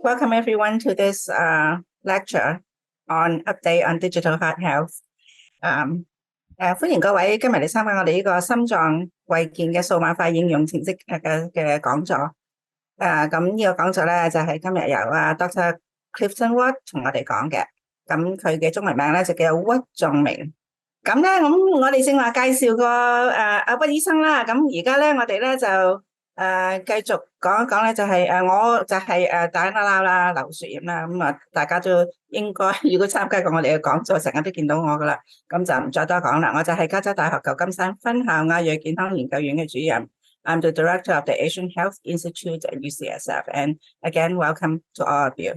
Welcome everyone to this lecture on update on digital heart health. 歡迎各位今日嚟參加我哋呢個心臟衛健嘅數碼化應用程式嘅講座。咁呢個講座咧就係今日由Dr. Clifton 同我哋講嘅。咁佢嘅中文名咧就叫屈仲明。咁咧咁我哋正話介紹過阿屈醫生啦。咁而家咧我哋咧就繼續講一講咧，就係我就係大啦啦流血炎啦，咁大家都應該如果參加過我哋嘅講座，成日都見到我噶啦，咁就唔再多講啦。我就係加州大學舊金山分校亞裔健康研究院嘅主任。I'm the director of the Asian Health Institute at UCSF, and again, welcome to all of you.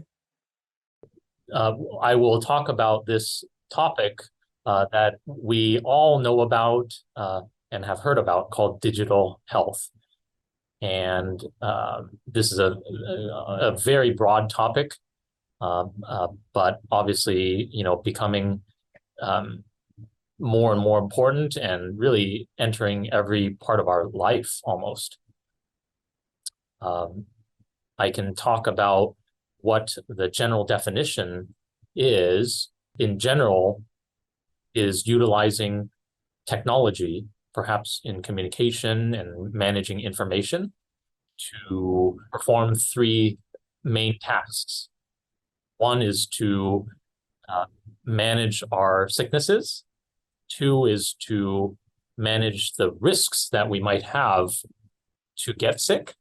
I will talk about this topic that we all know about and have heard about called digital health. And this is a very broad topic, but obviously, becoming more and more important and really entering every part of our life almost. I can talk about what the general definition is. In general, is utilizing technology, perhaps in communication and managing information, to perform three main tasks. One is to manage our sicknesses. Two is to manage the risks that we might have to get sick.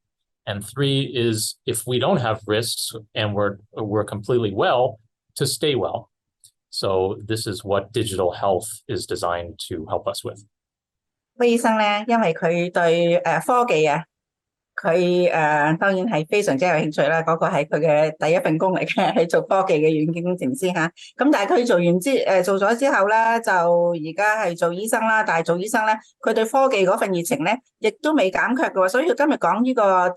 And three is, if we don't have risks and we're completely well, to stay well. So this is what digital health is designed to help us with. 威醫生咧，因為佢對科技佢當然係非常之有興趣啦。嗰個係佢嘅第一份工嚟嘅，係做科技嘅軟件工程師嚇。咁但係佢做咗之後咧，就而家係做醫生啦。但係做醫生咧，佢對科技嗰份熱情咧，亦都未減卻嘅喎。所以佢今日講呢個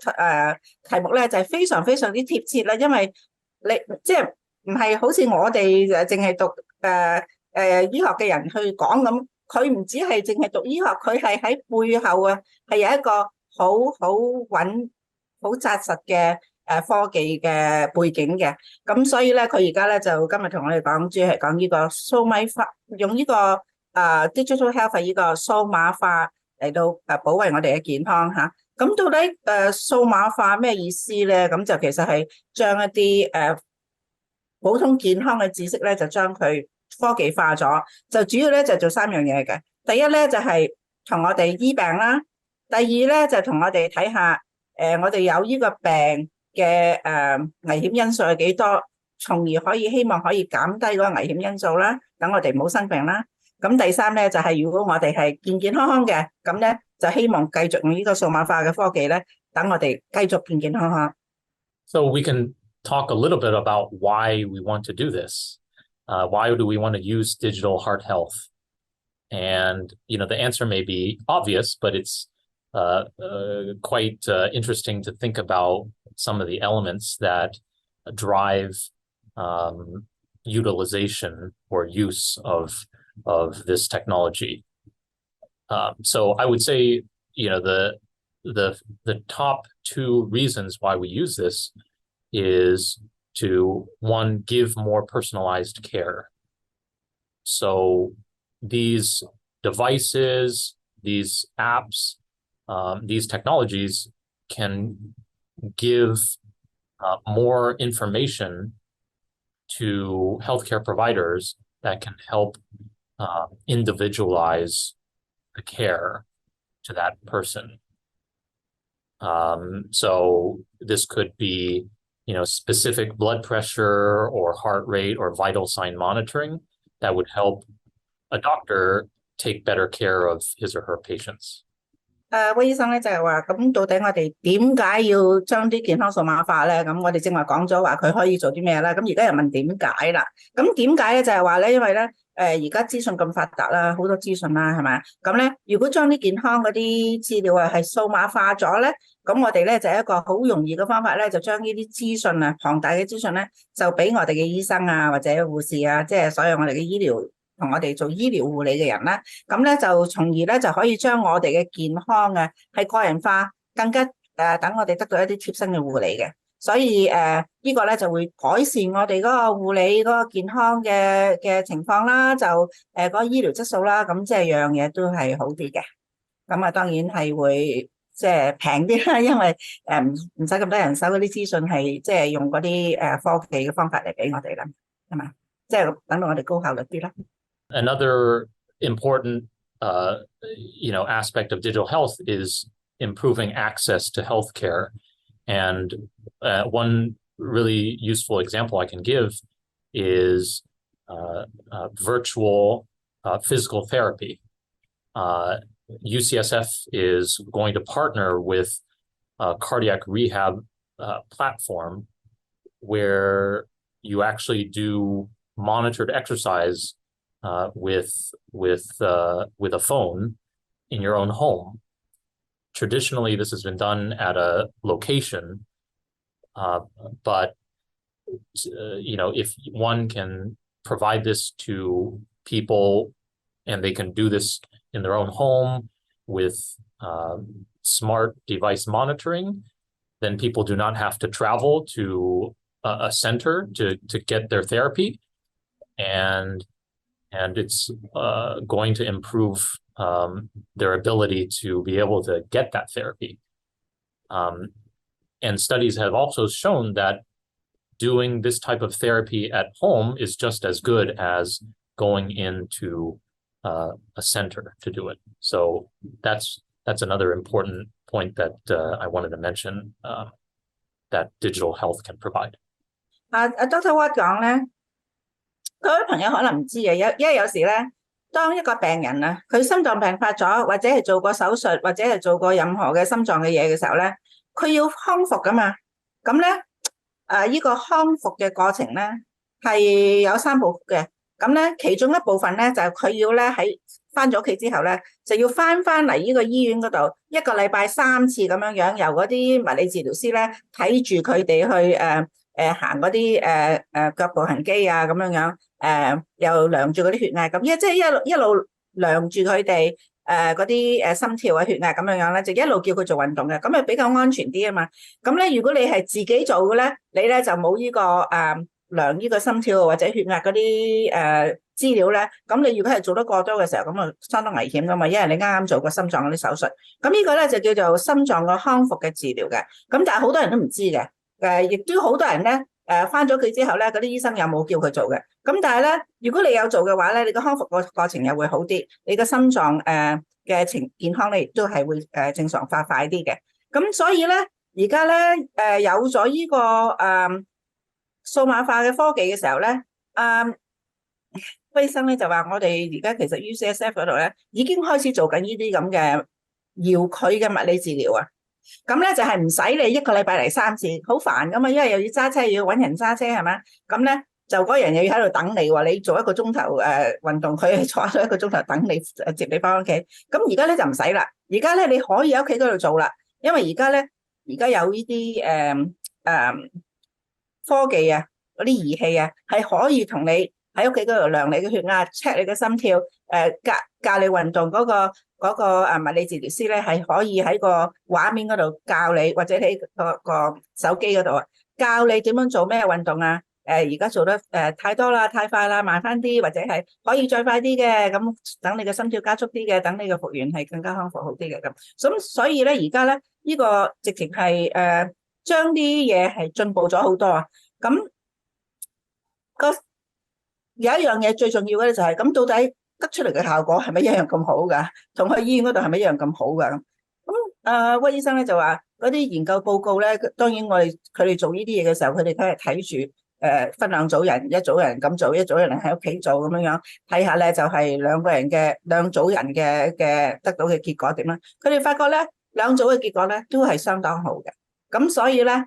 題目咧，就係非常非常之貼切啦。因為你即係唔係好似我哋淨係讀醫學嘅人去講咁。佢唔止係淨係讀醫學，佢係喺背後係有一個好穩、好紮實嘅科技嘅背景嘅。咁所以咧，佢而家咧就今日同我哋講，主要係講呢個數碼化，用呢個digital health 呢個數碼化嚟到保衞我哋嘅健康嚇。咁到底數碼化咩意思咧？咁就其實係將一啲普通健康嘅知識咧，就將佢科技化咗，就主要咧就做三樣嘢嘅。第一咧就係同我哋醫病啦，第二咧就同我哋睇下我哋有呢個病嘅危險因素係幾多，從而希望可以減低嗰個危險因素啦，等我哋唔好生病啦。咁第三咧就係如果我哋係健健康康嘅，咁咧就希望繼續用呢個數碼化嘅科技咧，等我哋繼續健健康康。So we can talk a little bit about why we want to do this. Why do we want to use digital heart health? And, the answer may be obvious, but it's quite interesting to think about some of the elements that drive utilization or use of this technology. So I would say, the top two reasons why we use this is to, one, give more personalized care. So these devices, these apps, these technologies can give more information to healthcare providers that can help individualize the care to that person. So this could be specific blood pressure or heart rate or vital sign monitoring that would help a doctor take better care of his or her patients. 威醫生咧就係話，咁到底我哋點解要將啲健康數碼化咧？咁我哋正話講咗話佢可以做啲咩啦？咁而家又問點解啦？咁點解咧就係話咧，因為咧而家資訊咁發達啦，好多資訊啦，係咪？咁咧如果將啲健康嗰啲資料係數碼化咗咧，咁我哋咧就係一個好容易嘅方法咧，就將呢啲資訊龐大嘅資訊咧，就俾我哋嘅醫生或者護士即係所有我哋嘅醫療同我哋做醫療護理嘅人啦，咁咧就從而咧就可以將我哋嘅健康係個人化，更加等我哋得到一啲貼身嘅護理嘅。所以呢個咧就會改善我哋嗰個護理嗰個健康嘅情況啦，就嗰個醫療質素啦，咁即係樣嘢都係好啲嘅。咁當然係會即係平啲啦，因為唔使咁多人手，嗰啲資訊係即係用嗰啲科技嘅方法嚟俾我哋啦，係嘛？即係等到我哋高效率啲啦。Another important aspect of digital health is improving access to healthcare. And one really useful example I can give is virtual physical therapy. UCSF is going to partner with a cardiac rehab platform where you actually do monitored exercise with a phone in your own home. Traditionally, this has been done at a location, but if one can provide this to people and they can do this in their own home with smart device monitoring, then people do not have to travel to a center to get their therapy, and it's going to improve their ability to be able to get that therapy. And studies have also shown that doing this type of therapy at home is just as good as going into a center to do it. So that's another important point that I wanted to mention that digital health can provide. Dr. Watt 講咧，各位朋友可能唔知嘅，因為有時咧，當一個病人啊，佢心臟病發咗，或者係做過手術，或者係做過任何嘅心臟嘅嘢嘅時候咧，佢要康復噶嘛。咁咧，呢個康復嘅過程咧係有3步嘅。咁咧，其中一部分咧就係佢要咧喺翻咗屋企之後咧，就要翻嚟呢個醫院嗰度，1個禮拜3次咁樣樣，由嗰啲物理治療師咧睇住佢哋去行嗰啲腳步行機啊咁樣樣，又量住嗰啲血壓咁，即係一路量住佢哋嗰啲心跳啊血壓咁樣樣咧，就一路叫佢做運動嘅，咁咪比較安全啲啊嘛。咁咧，如果你係自己做嘅咧，你咧就冇呢個量呢個心跳或者血壓嗰啲資料咧，咁你如果係做得過多嘅時候，咁啊相當危險噶嘛，因為你啱啱做過心臟嗰啲手術。咁呢個咧就叫做心臟個康復嘅治療嘅。咁但係好多人都唔知嘅，亦都好多人咧翻咗屋企之後咧，嗰啲醫生有冇叫佢做嘅。咁但係咧，如果你有做嘅話咧，你個康復個過程又會好啲，你個心臟嘅健康咧亦都係會正常化快啲嘅。咁所以咧，而家咧有咗呢個數碼化嘅科技嘅時候咧，醫生咧就話我哋而家其實 UCSF 嗰度咧已經開始做緊呢啲咁嘅遙距嘅物理治療啊。咁咧就係唔使你1個禮拜嚟3次，好煩噶嘛，因為又要揸車，又要揾人揸車係咪？咁咧就嗰人又要喺度等你喎，你做1個鐘頭運動，佢坐咗1個鐘頭等你接你翻屋企。咁而家咧就唔使啦，而家咧你可以喺屋企嗰度做啦，因為而家有呢啲科技啊，嗰啲儀器啊，係可以同你喺屋企嗰度量你嘅血壓 check 你嘅心跳，教你運動嗰個物理治療師咧係可以喺個畫面嗰度教你，或者喺個手機嗰度教你點樣做咩運動啊。而家做得太多啦，太快啦，慢翻啲，或者係可以再快啲嘅，咁等你嘅心跳加速啲嘅，等你嘅復原係更加康復好啲嘅咁。所以咧而家咧呢個直情係將啲嘢係進步咗好多啊。咁有一樣嘢最重要嘅咧就係咁，到底得出嚟嘅效果係咪一樣咁好㗎？同去醫院嗰度係咪一樣咁好㗎？咁屈醫生咧就話嗰啲研究報告咧，當然佢哋做呢啲嘢嘅時候，佢哋都係睇住分兩組人，一組人咁做，一組人喺屋企做咁樣樣，睇下咧就係兩組人嘅得到嘅結果點啦。佢哋發覺咧兩組嘅結果咧都係相當好嘅。咁所以咧，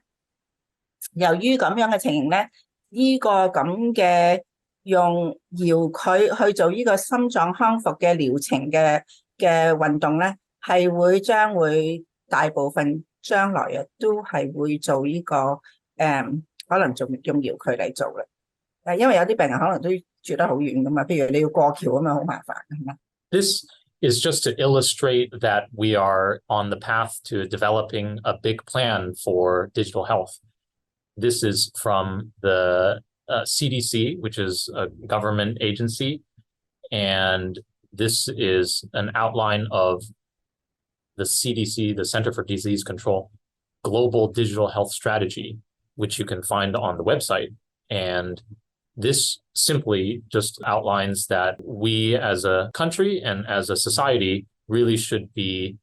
由於咁樣嘅情形咧，呢個咁嘅用遙距去做呢個心臟康復嘅療程嘅運動咧，係將會大部分將來都係會做呢個可能仲用遙距嚟做嘅。因為有啲病人可能都住得好遠噶嘛，譬如你要過橋啊嘛，好麻煩係嘛。This is just to illustrate that we are on the path to developing a big plan for digital health. this is from the CDC, which is a government agency. And this is an outline of the CDC, the Center for Disease Control, Global Digital Health Strategy, which you can find on the website. And this simply just outlines that we as a country and as a society really should be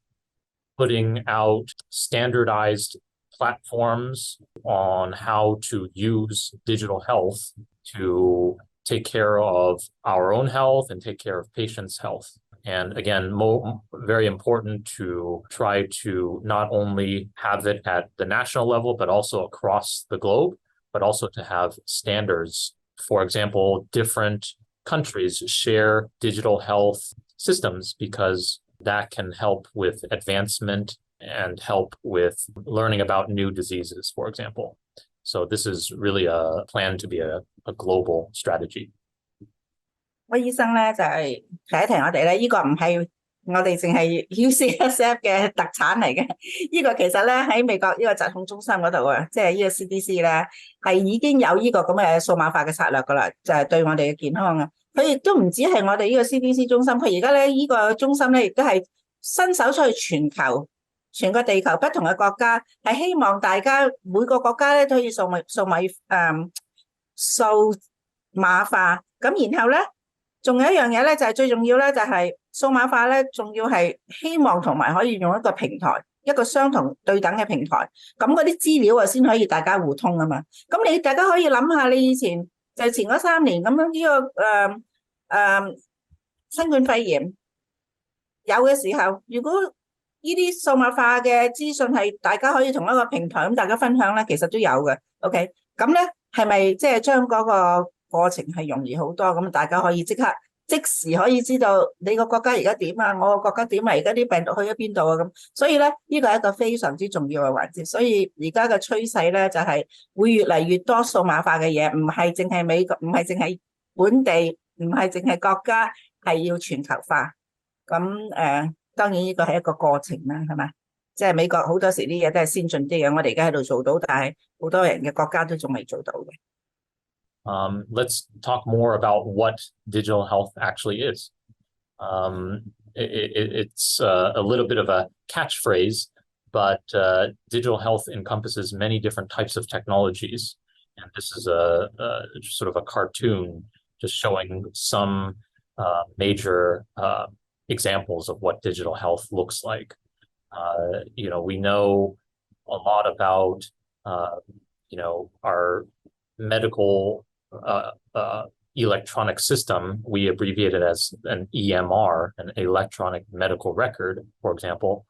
putting out standardized platforms on how to use digital health to take care of our own health and take care of patients' health. And again, very important to try to not only have it at the national level, but also across the globe, but also to have standards. For example, different countries share digital health systems because that can help with advancement and help with learning about new diseases, for example. So this is really a plan to be a global strategy. 威醫生咧就係提一提我哋咧，呢個唔係我哋淨係 UCSF 嘅特產嚟嘅，呢個其實咧喺美國呢個疾控中心嗰度啊，即係呢個 CDC 咧係已經有呢個咁嘅數碼化嘅策略噶啦，就係對我哋嘅健康啊。佢亦都唔止係我哋呢個 CDC 中心，佢而家咧呢個中心咧亦都係伸手出去全球。全個地球不同嘅國家係希望大家每個國家咧都可以數碼化，咁然後咧仲有一樣嘢咧就係最重要咧就係數碼化咧，仲要係希望同埋可以用一個平台，一個相同對等嘅平台，咁嗰啲資料啊先可以大家互通啊嘛。咁大家可以諗下，你以前就前嗰3年咁樣呢個新冠肺炎有嘅時候，如果呢啲數碼化嘅資訊係大家可以同一個平台咁大家分享咧，其實都有嘅。OK， 咁咧係咪即係將嗰個過程係容易好多？咁大家可以即時可以知道你個國家而家點啊，我個國家點啊，而家啲病毒去咗邊度啊咁。所以咧呢個係一個非常之重要嘅環節。所以而家嘅趨勢咧就係會越嚟越多數碼化嘅嘢，唔係淨係美國，唔係淨係本地，唔係淨係國家，係要全球化。咁當然呢個係一個過程啦，係嘛？即係美國好多時啲嘢都係先進啲嘅，我哋而家喺度做到，但係好多人嘅國家都仲未做到嘅。Let's talk more about what digital health actually is. It's a little bit of a catchphrase, but digital health encompasses many different types of technologies. And this is a sort of a cartoon just showing some major examples of what digital health looks like. We know a lot about, our medical electronic system. We abbreviate it as an EMR, an electronic medical record, for example.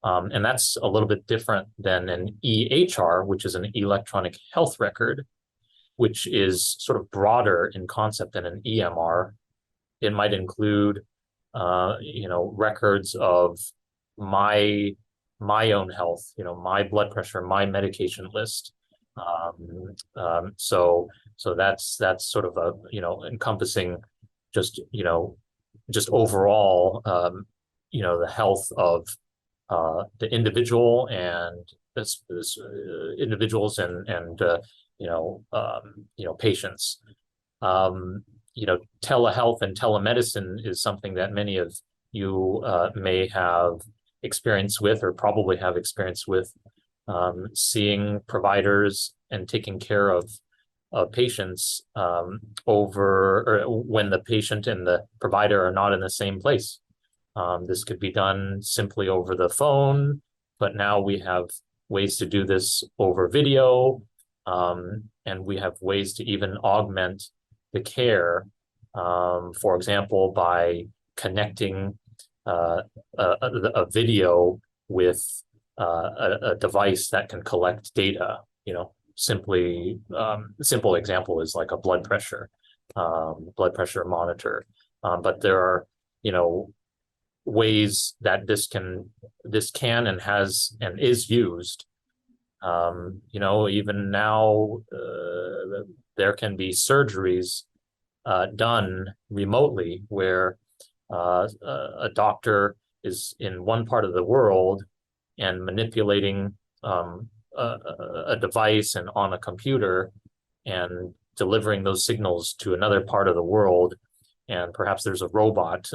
And that's a little bit different than an EHR, which is an electronic health record, which is sort of broader in concept than an EMR. It might include records of my own health, my blood pressure, my medication list. So that's sort of a, encompassing just overall, the health of the individual and this individuals and patients. Telehealth and telemedicine is something that many of you may have experience with or probably have experience with, seeing providers and taking care of patients when the patient and the provider are not in the same place. This could be done simply over the phone, but now we have ways to do this over video, and we have ways to even augment the care, for example, by connecting a video with a device that can collect data. Simple example is like a blood pressure monitor. But there are, ways that this can and has and is used. Even now, there can be surgeries done remotely where a doctor is in one part of the world and manipulating a device and on a computer and delivering those signals to another part of the world, and perhaps there's a robot,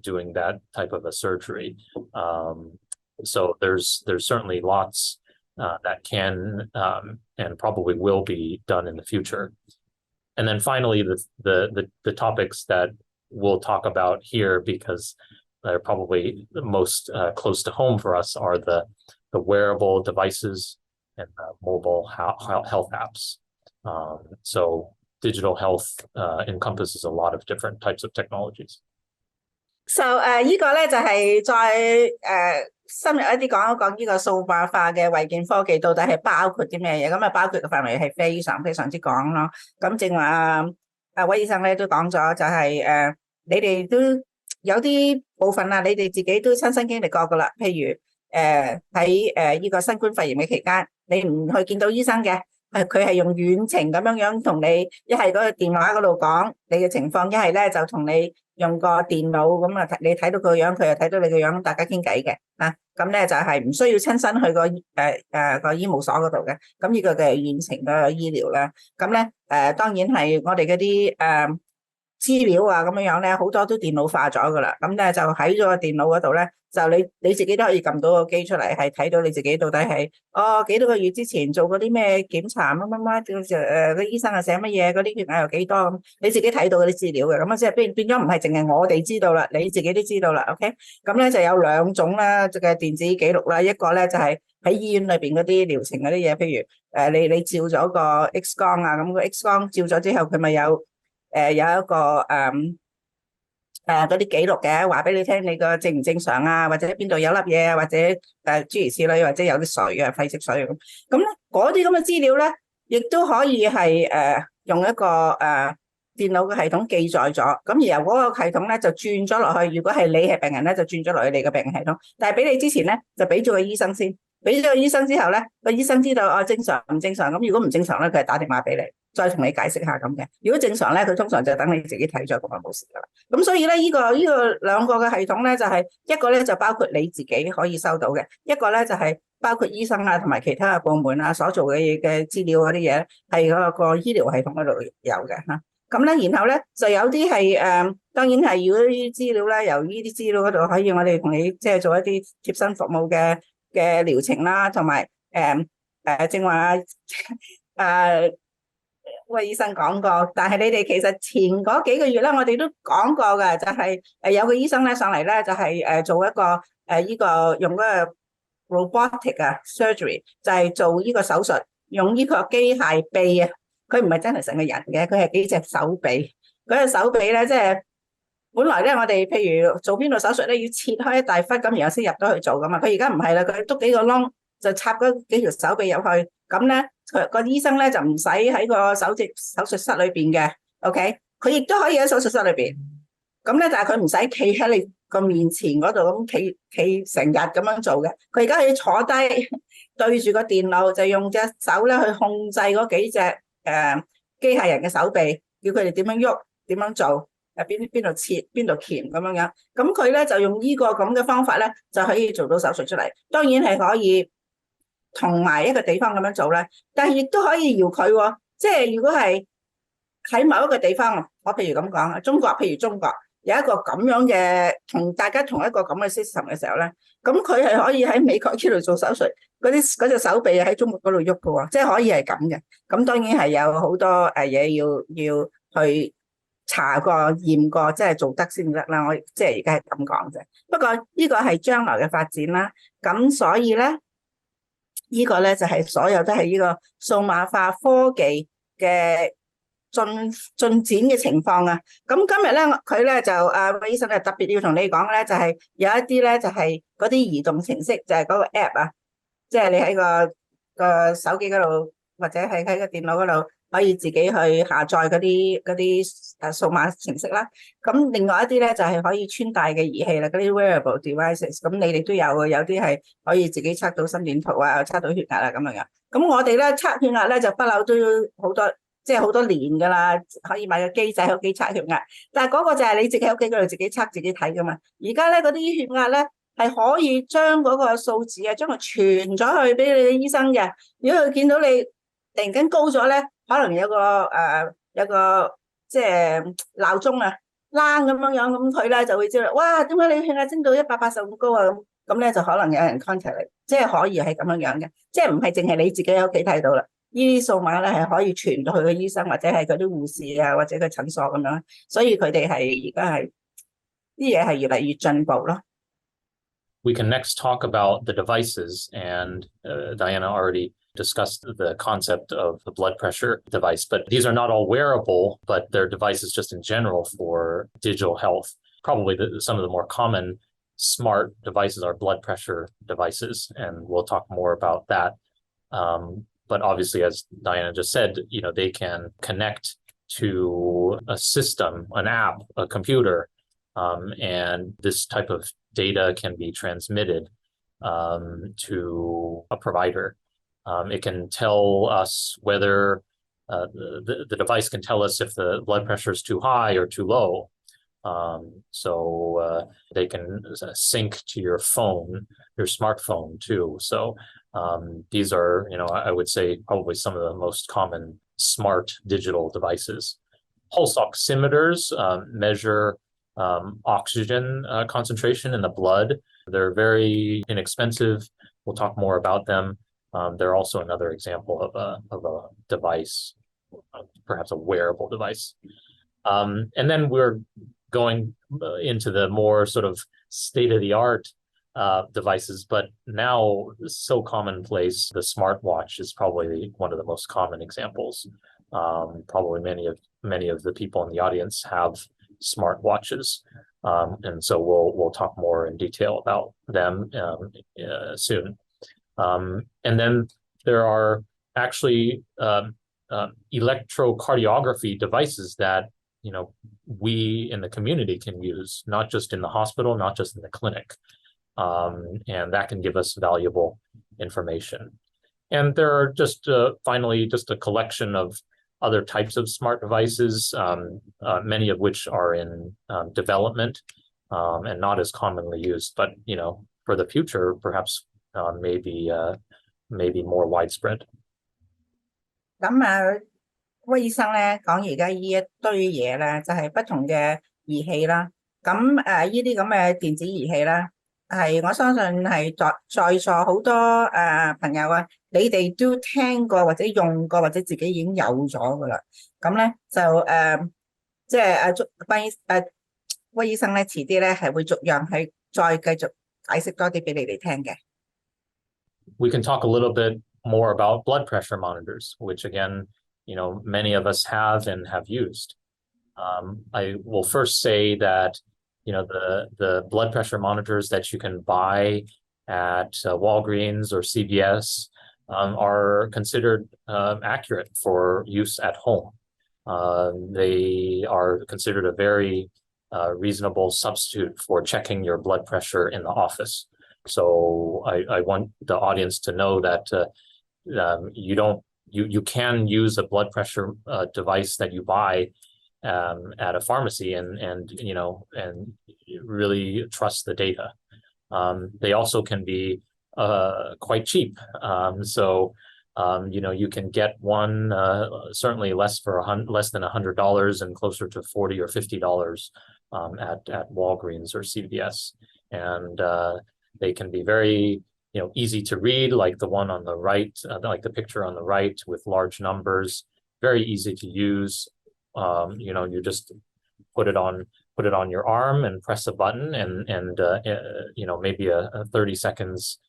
doing that type of a surgery. So there's certainly lots that can and probably will be done in the future. And then finally, the topics that we'll talk about here, because they're probably the most close to home for us, are the wearable devices and mobile health apps. So digital health encompasses a lot of different types of technologies. So 呢個咧就係再深入一啲講一講呢個數碼化嘅衛健科技到底係包括啲咩嘢？咁啊包括嘅範圍係非常非常之廣咯。咁正話韋醫生咧都講咗，就係你哋都有啲部分啊，你哋自己都親身經歷過噶啦。譬如喺呢個新冠肺炎嘅期間，你唔去見到醫生嘅，佢係用遠程咁樣同你，一係嗰個電話嗰度講你嘅情況，一係咧就同你用個電腦咁啊，你睇到佢個樣，佢又睇到你個樣，大家傾偈嘅啊。咁咧就係唔需要親身去個醫務所嗰度嘅。咁呢個嘅遠程嘅醫療啦。咁咧當然係我哋嗰啲資料啊咁樣咧，好多都電腦化咗噶啦。咁咧就喺咗個電腦嗰度咧，就你自己都可以撳到個機出嚟，係睇到你自己到底係幾多個月之前做過啲咩檢查乜乜乜，個醫生係寫乜嘢，嗰啲血壓又幾多咁，你自己睇到嗰啲資料嘅。咁啊即係變咗唔係淨係我哋知道啦，你自己都知道啦。OK， 咁咧就有兩種啦嘅電子記錄啦，一個咧就係喺醫院裏邊嗰啲療程嗰啲嘢，譬如你照咗個 X 光啊，咁個 X 光照咗之後，佢咪有一個嗰啲記錄嘅，話俾你聽你個正唔正常啊，或者邊度有粒嘢啊，或者諸如此類，或者有啲水啊，肺積水咁咧，嗰啲咁嘅資料咧，亦都可以係用一個電腦嘅系統記載咗，咁而由嗰個系統咧就轉咗落去。如果係你係病人咧，就轉咗落去你嘅病人系統，但係俾你之前咧就俾咗個醫生先，俾咗個醫生之後咧，個醫生知道正常唔正常，咁如果唔正常咧，佢係打電話俾你，再同你解釋下咁嘅。如果正常咧，佢通常就等你自己睇咗，咁就冇事噶啦。咁所以咧，呢個兩個嘅系統咧，就係一個咧就包括你自己可以收到嘅，一個咧就係包括醫生啊同埋其他嘅部門啊所做嘅資料嗰啲嘢，係嗰個醫療系統嗰度有嘅嚇。咁咧，然後咧就有啲係當然係如果啲資料咧，由呢啲資料嗰度可以我哋同你即係做一啲貼身服務嘅療程啦，同埋正話韋醫生講過，但係你哋其實前嗰幾個月咧，我哋都講過嘅，就係有個醫生咧上嚟咧，就係做一個呢個用嗰個 robotic 啊 surgery， 就係做呢個手術，用呢個機械臂啊，佢唔係真係成個人嘅，佢係幾隻手臂。嗰隻手臂咧，即係本來咧我哋譬如做邊度手術咧，要切開一大忽咁，然後先入到去做噶嘛。佢而家唔係啦，佢篤幾個窿就插嗰幾條手臂入去，咁咧個醫生咧就唔使喺個手術室裏邊嘅 ，OK， 佢亦都可以喺手術室裏邊，咁咧但係佢唔使企喺你個面前嗰度咁企成日咁樣做嘅，佢而家可以坐低對住個電腦，就用隻手咧去控制嗰幾隻機械人嘅手臂，叫佢哋點樣喐，點樣做，邊度切邊度鉗咁樣樣，咁佢咧就用呢個咁嘅方法咧就可以做到手術出嚟，當然係可以同埋一個地方咁樣做咧，但係亦都可以搖佢喎，即係如果係喺某一個地方，我譬如咁講，譬如中國有一個咁樣嘅同大家同一個咁嘅 system 嘅時候咧，咁佢係可以喺美國呢度做手術，嗰隻手臂喺中國嗰度喐嘅喎，即係可以係咁嘅。咁當然係有好多嘢要去查過驗過，即係做得先得啦。我即係而家係咁講啫。不過呢個係將來嘅發展啦。咁所以咧，呢個咧就係所有都係呢個數碼化科技嘅進展嘅情況啊。咁今日咧佢咧就韋醫生特別要同你講咧，就係有一啲咧就係嗰啲移動程式，就係嗰個 app 啊，即係你喺個手機嗰度或者係喺個電腦嗰度可以自己去下載嗰啲數碼程式啦。咁另外一啲咧就係可以穿戴嘅儀器啦，嗰啲 Wearables devices。咁你哋都有嘅，有啲係可以自己測到心電圖啊，測到血壓啊咁樣樣。咁我哋咧測血壓咧就不嬲都好多。即係好多年噶啦，可以買個機仔喺屋企測血壓，但係嗰個就係你自己喺屋企嗰度自己測自己睇噶嘛。而家咧嗰啲血壓咧係可以將嗰個數字將佢傳咗去俾你嘅醫生嘅。如果佢見到你突然間高咗咧，可能有個即係鬧鐘啊啷咁樣咁佢咧就會知道，哇，點解你血壓升到180咁高啊？咁咧就可能有人 contact 你，即係可以係咁樣嘅，即係唔係淨係你自己喺屋企睇到啦。呢啲數碼咧係可以傳到去個醫生或者係嗰啲護士啊或者個診所咁樣，所以佢哋係而家係啲嘢係越嚟越進步咯。We can next talk about the devices, and Diana already discussed the concept of the blood pressure device, but these are not all wearable, but they're devices just in general for digital health. Probably some of the more common smart devices are blood pressure devices, and we'll talk more about that. But obviously, as Diana just said, they can connect to a system, an app, a computer, and this type of data can be transmitted to a provider. It can tell us whether the device can tell us if the blood pressure is too high or too low. So they can sync to your phone, your smartphone too. So these are, I would say probably some of the most common smart digital devices. Pulse oximeters measure oxygen concentration in the blood. They're very inexpensive. We'll talk more about them. They're also another example of a device, perhaps a wearable device. And then we're going into the more sort of state-of-the-art devices, but now so commonplace, the smartwatch is probably one of the most common examples. Probably many of the people in the audience have smartwatches, and so we'll talk more in detail about them soon. And then there are actually electrocardiography devices that we in the community can use, not just in the hospital, not just in the clinic, and that can give us valuable information. And there are just finally just a collection of other types of smart devices, many of which are in development and not as commonly used, but for the future, perhaps maybe more widespread. 咁威醫生咧講而家呢一堆嘢咧，就係不同嘅儀器啦。咁呢啲咁嘅電子儀器啦，係我相信係在座好多朋友啊，你哋都聽過或者用過或者自己已經有咗噶啦。咁咧就即係威醫生咧，遲啲咧係會逐樣去再繼續解釋多啲俾你哋聽嘅。We can talk a little bit more about blood pressure monitors, which again, many of us have and have used. I will first say that, the blood pressure monitors that you can buy at Walgreens or CVS are considered accurate for use at home. They are considered a very reasonable substitute for checking your blood pressure in the office. So I want the audience to know that you can use a blood pressure device that you buy at a pharmacy and really trust the data. They also can be quite cheap. So you can get one certainly less than $100 and closer to $40 or $50 at Walgreens or CVS, and they can be very easy to read, like the one on the right, like the picture on the right with large numbers. Very easy to use. You just put it on your arm and press a button, and maybe a 30 seconds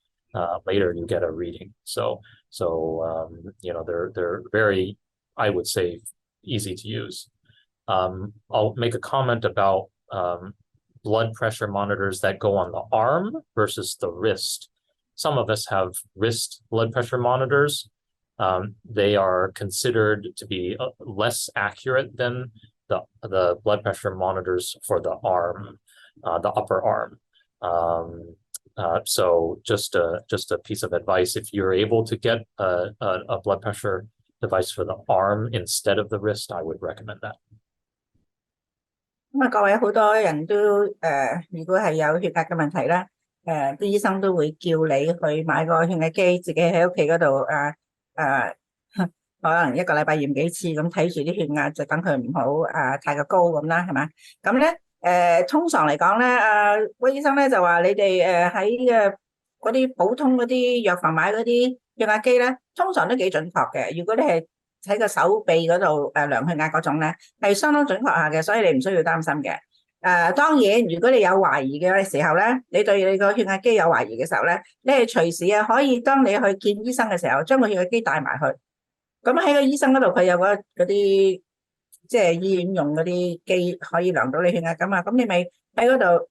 later you get a reading. So they're very, I would say, easy to use. I'll make a comment about blood pressure monitors that go on the arm versus the wrist. Some of us have wrist blood pressure monitors. They are considered to be less accurate than the blood pressure monitors for the arm, the upper arm. So just a piece of advice: if you're able to get a blood pressure device for the arm instead of the wrist, I would recommend that. 咁各位好多人都如果係有血壓嘅問題啦，啲醫生都會叫你去買個血壓機，自己喺屋企嗰度可能一個禮拜驗幾次，咁睇住啲血壓就等佢唔好太過高咁啦，係嘛？咁咧通常嚟講咧，威醫生咧就話你哋喺嗰啲普通嗰啲藥房買嗰啲血壓機咧，通常都幾準確嘅。如果你係喺個手臂嗰度量血壓嗰種咧，係相當準確下嘅，所以你唔需要擔心嘅。當然，如果你有懷疑嘅時候咧，你對你個血壓機有懷疑嘅時候咧，你係隨時可以當你去見醫生嘅時候，將個血壓機帶埋去。咁喺個醫生嗰度，佢有嗰啲即係醫院用嗰啲機，可以量到你血壓咁啊。咁你咪喺嗰度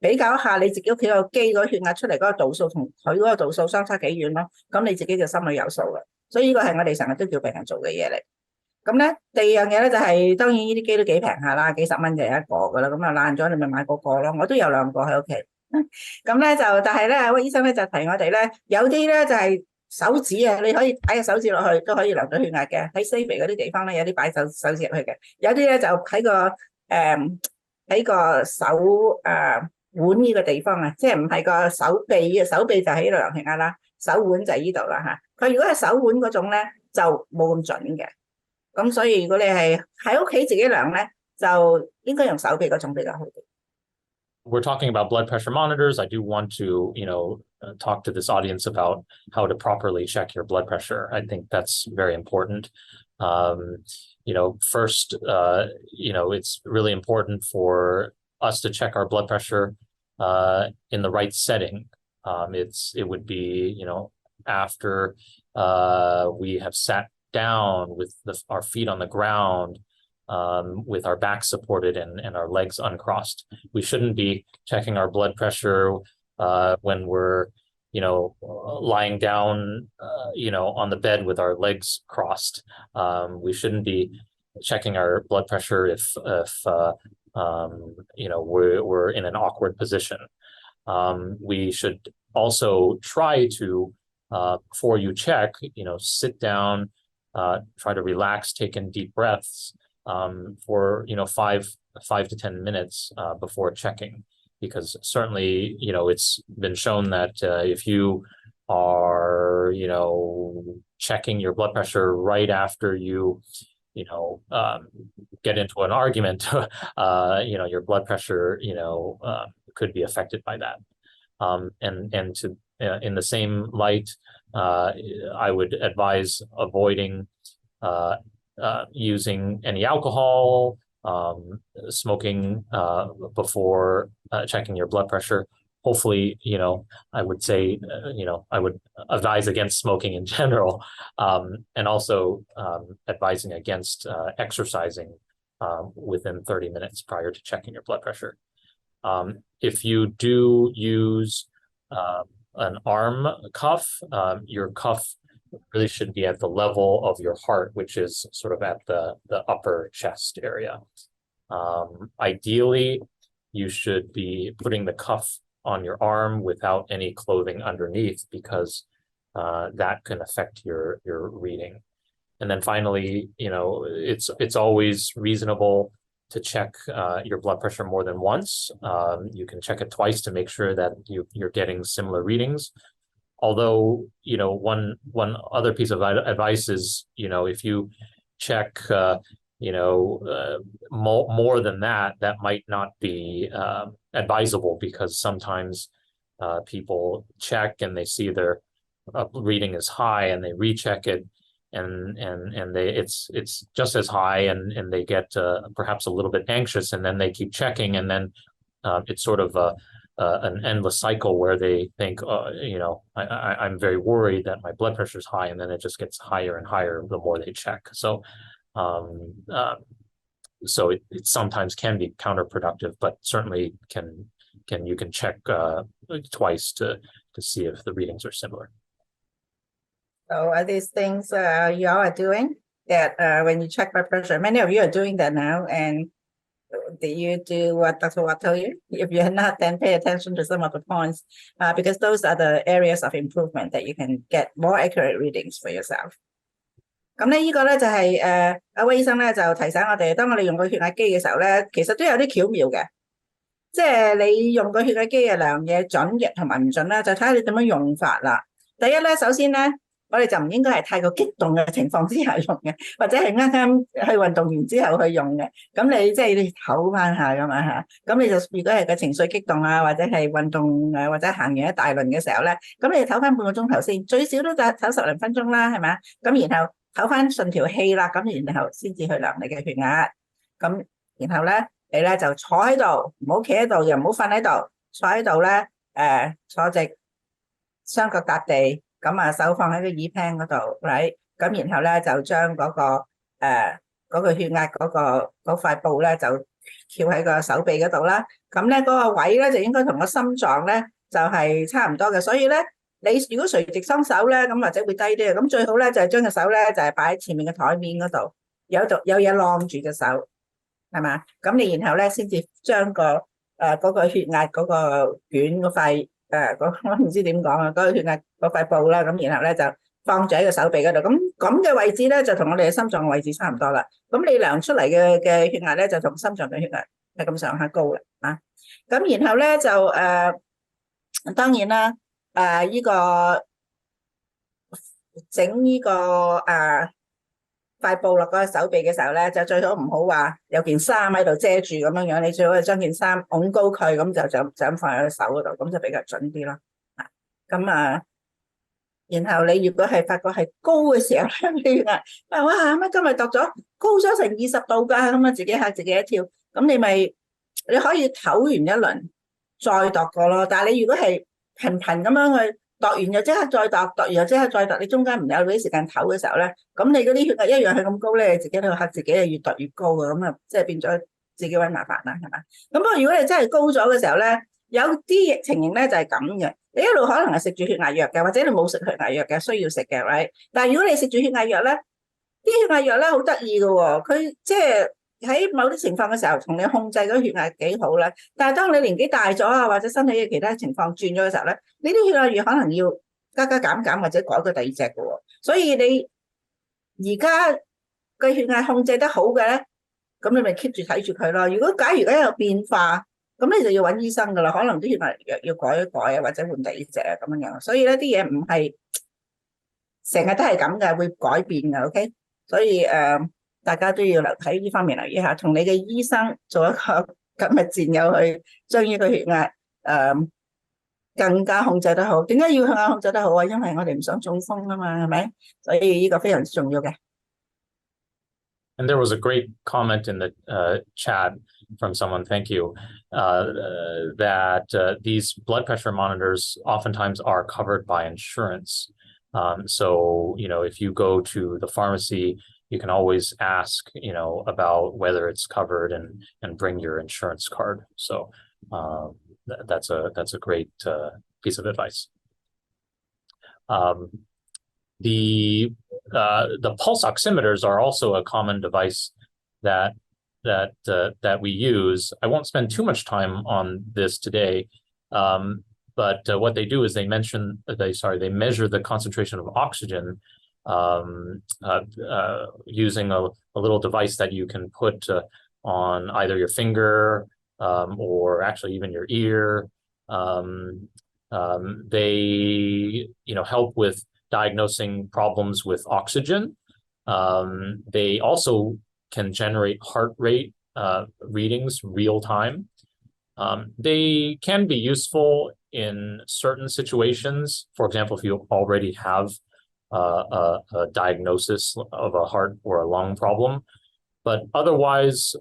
比較下你自己屋企個機嗰血壓出嚟嗰個度數同佢嗰個度數相差幾遠咯。咁你自己就心裏有數啦。所以呢個係我哋成日都叫病人做嘅嘢嚟。咁咧第二樣嘢咧就係當然呢啲機都幾平下啦，幾十蚊就有一個噶啦。咁爛咗你咪買嗰個咯。我都有兩個喺屋企。咁咧但係咧個醫生咧就提我哋咧，有啲咧就係手指你可以擺個手指落去都可以量到血壓嘅。喺西鼻嗰啲地方咧有啲擺手指入去嘅，有啲咧就喺個手腕呢個地方啊，即係唔係個手臂嘅，手臂就喺度量血壓啦，手腕就喺呢度啦嚇。佢如果係手腕嗰種咧就冇咁準嘅，咁所以如果你係喺屋企自己量咧，就應該用手臂嗰種比較好啲。We're talking about blood pressure monitors. I do want to, talk to this audience about how to properly check your blood pressure. I think that's very important. First, it's really important for us to check our blood pressure in the right setting. It would be, after we have sat down with our feet on the ground, with our back supported and our legs uncrossed. We shouldn't be checking our blood pressure when we're, lying down, on the bed with our legs crossed. We shouldn't be checking our blood pressure if we're in an awkward position. We should also try to, before you check, sit down, try to relax, take in deep breaths for 5 to 10 minutes before checking, because certainly it's been shown that if you are checking your blood pressure right after you get into an argument, your blood pressure could be affected by that. And to in the same light, I would advise avoiding using any alcohol, smoking before checking your blood pressure. Hopefully, I would say, I would advise against smoking in general, and also advising against exercising within 30 minutes prior to checking your blood pressure. If you do use an arm cuff, your cuff really should be at the level of your heart, which is sort of at the upper chest area. Ideally, you should be putting the cuff on your arm without any clothing underneath, because that can affect your reading. And then finally, it's always reasonable to check your blood pressure more than once. You can check it twice to make sure that you're getting similar readings. Although, one other piece of advice is, if you check, more than that might not be advisable, because sometimes people check and they see their reading is high and they recheck it, and it's just as high, and they get perhaps a little bit anxious, and then they keep checking, and then it's sort of an endless cycle where they think, I'm very worried that my blood pressure is high, and then it just gets higher and higher the more they check. So it sometimes can be counterproductive, but certainly you can check twice to see if the readings are similar. So are these things you all are doing that when you check blood pressure? Many of you are doing that now, and do you do what Dr. Watt told you? If you're not, then pay attention to some of the points, because those are the areas of improvement that you can get more accurate readings for yourself. 咁咧，呢個咧就係阿威醫生咧就提醒我哋，當我哋用個血壓機嘅時候咧，其實都有啲巧妙嘅。即係你用個血壓機嘅量嘢準嘅同埋唔準啦，就睇下你點樣用法啦。第一咧，首先咧，我哋就唔應該係太過激動嘅情況之下用嘅，或者係啱啱去運動完之後去用嘅。咁你即係你唞翻下噶嘛嚇。咁你就如果係個情緒激動啊，或者係運動或者行完一大輪嘅時候咧，咁你唞翻半個鐘頭先，最少都唞10零分鐘啦，係咪？咁然後唞翻順條氣啦，咁然後先至去量你嘅血壓。咁然後咧，你咧就坐喺度，唔好企喺度，又唔好瞓喺度，坐喺度咧，坐直，雙腳踏地，咁啊手放喺個耳 pan 嗰度，right？咁然後咧就將嗰個血壓嗰塊布咧就翹喺個手臂嗰度啦。咁咧嗰個位咧就應該同個心臟咧就係差唔多嘅，所以咧你如果垂直雙手咧，咁或者會低啲嘅，咁最好咧就係將個手咧就係擺喺前面嘅台面嗰度，有嘢晾住隻手。係嘛？咁你然後咧，先至將嗰個血壓嗰個卷嗰塊我唔知點講啊，嗰個血壓嗰塊布啦，咁然後咧就放住喺個手臂嗰度。咁嘅位置咧，就同我哋嘅心臟嘅位置差唔多啦。咁你量出嚟嘅血壓咧，就同心臟嘅血壓係咁上下高啦啊。咁然後咧就當然啦，依個整依個塊布落嗰個手臂嘅時候咧，就最好唔好話有件衫喺度遮住咁樣樣，你最好係將件衫拱高佢，咁就咁放喺個手嗰度，咁就比較準啲咯。然後你如果係發覺係高嘅時候咧，你話哇乜今日度咗高咗成20度噶，咁啊自己嚇自己一跳，咁你可以唞完一輪再度過咯。但係你如果係頻頻咁樣去度完又即刻再度，度完又即刻再度，你中間唔有啲時間唞嘅時候咧，咁你嗰啲血壓一樣係咁高咧，你自己喺度嚇自己係越度越高嘅，咁啊即係變咗自己搵麻煩啦，係嘛？咁不過如果你真係高咗嘅時候咧，有啲情形咧就係咁嘅，你一路可能係食住血壓藥嘅，或者你冇食血壓藥嘅，需要食嘅，right？但係如果你食住血壓藥咧，啲血壓藥咧好得意嘅喎，佢即係喺某啲情況嘅時候同你控制嗰血壓幾好啦，但係當你年紀大咗啊，或者身體嘅其他情況轉咗嘅時候咧，呢啲血壓藥可能要加減或者改個第二隻嘅喎，所以你而家嘅血壓控制得好嘅咧，咁你咪 keep 住睇住佢咯。如果假如而家有變化，咁你就要揾醫生噶啦，可能啲血壓藥要改一改啊，或者換第二隻啊咁樣樣。所以咧啲嘢唔係成日都係咁嘅，會改變嘅。OK， 所以大家都要喺呢方面留意下，同你嘅醫生做一個緊密戰友去將呢個血壓更加控制得好。點解要血壓控制得好啊？因為我哋唔想中風啊嘛，係咪？所以呢個非常之重要嘅。And there was a great comment in the chat from someone, thank you, that these blood pressure monitors oftentimes are covered by insurance. So, if you go to the pharmacy, you can always ask, about whether it's covered and bring your insurance card. So that's a great piece of advice. The pulse oximeters are also a common device that we use. I won't spend too much time on this today, but what they do is they measure the concentration of oxygen using a little device that you can put on either your finger or actually even your ear. They help with diagnosing problems with oxygen. They also can generate heart rate readings real time. They can be useful in certain situations. For example, if you already have a diagnosis of a heart or a lung problem. But otherwise,